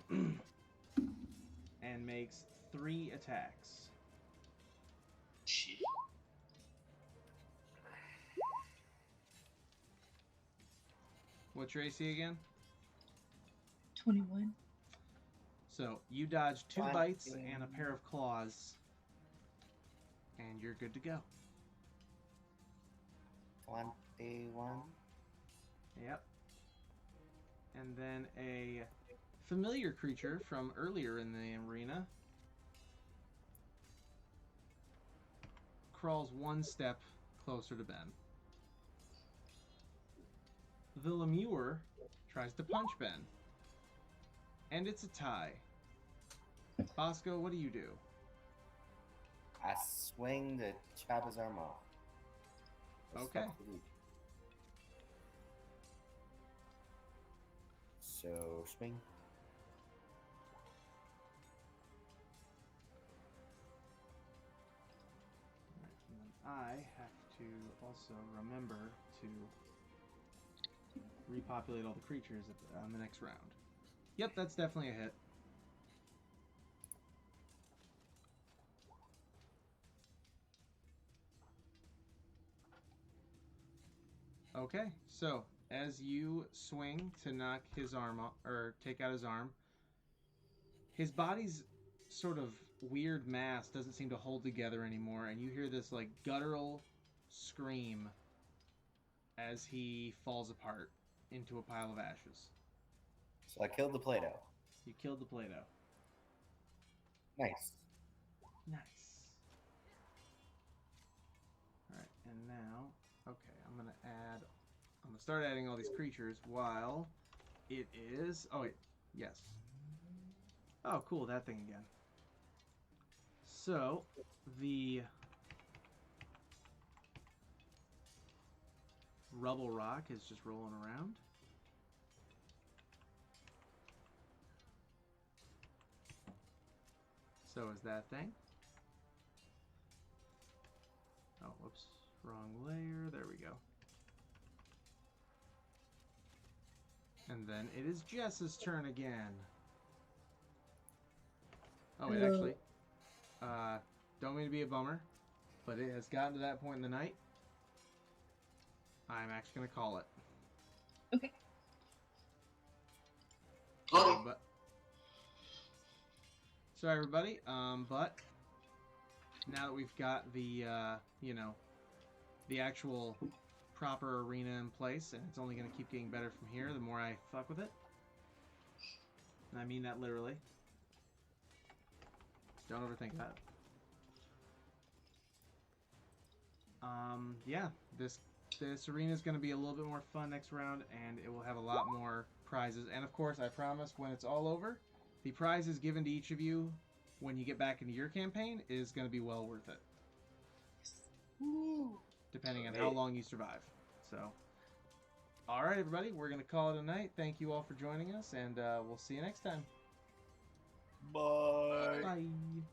and makes 3 attacks. Shit. What's your AC again? 21. So you dodge 2 Fine. bites and a pair of claws, and you're good to go. 21. Yep. And then a familiar creature from earlier in the arena crawls 1 step closer to Ben. The Lemure tries to punch Ben. And it's a tie. Bosco, what do you do? I swing to chop his arm off. Okay. So swing. Alright, and then I have to also remember to repopulate all the creatures on the next round. Yep, that's definitely a hit. Okay, so as you swing to knock his arm off, or take out his arm, his body's sort of weird mass doesn't seem to hold together anymore, and you hear this like guttural scream as he falls apart into a pile of ashes. So I killed the Play-Doh. You killed the Play-Doh. Nice. Nice. Alright, and now, okay, I'm gonna start adding all these creatures while it is, oh wait, yes. Oh, cool, that thing again. So, the Rubble Rock is just rolling around. So is that thing. Oh, whoops. Wrong layer. There we go. And then it is Jess's turn again. Oh, wait, actually. Don't mean to be a bummer, but it has gotten to that point in the night. I'm actually going to call it. Okay. Okay. But sorry, everybody. But now that we've got the, the actual proper arena in place, and it's only going to keep getting better from here the more I fuck with it. And I mean that literally. Don't overthink that. Yeah, this arena is going to be a little bit more fun next round, and it will have a lot more prizes. And of course, I promise when it's all over, the prizes given to each of you when you get back into your campaign is going to be well worth it. Woo. Depending on how long you survive. So, all right, everybody, we're going to call it a night. Thank you all for joining us, and we'll see you next time. Bye. Bye.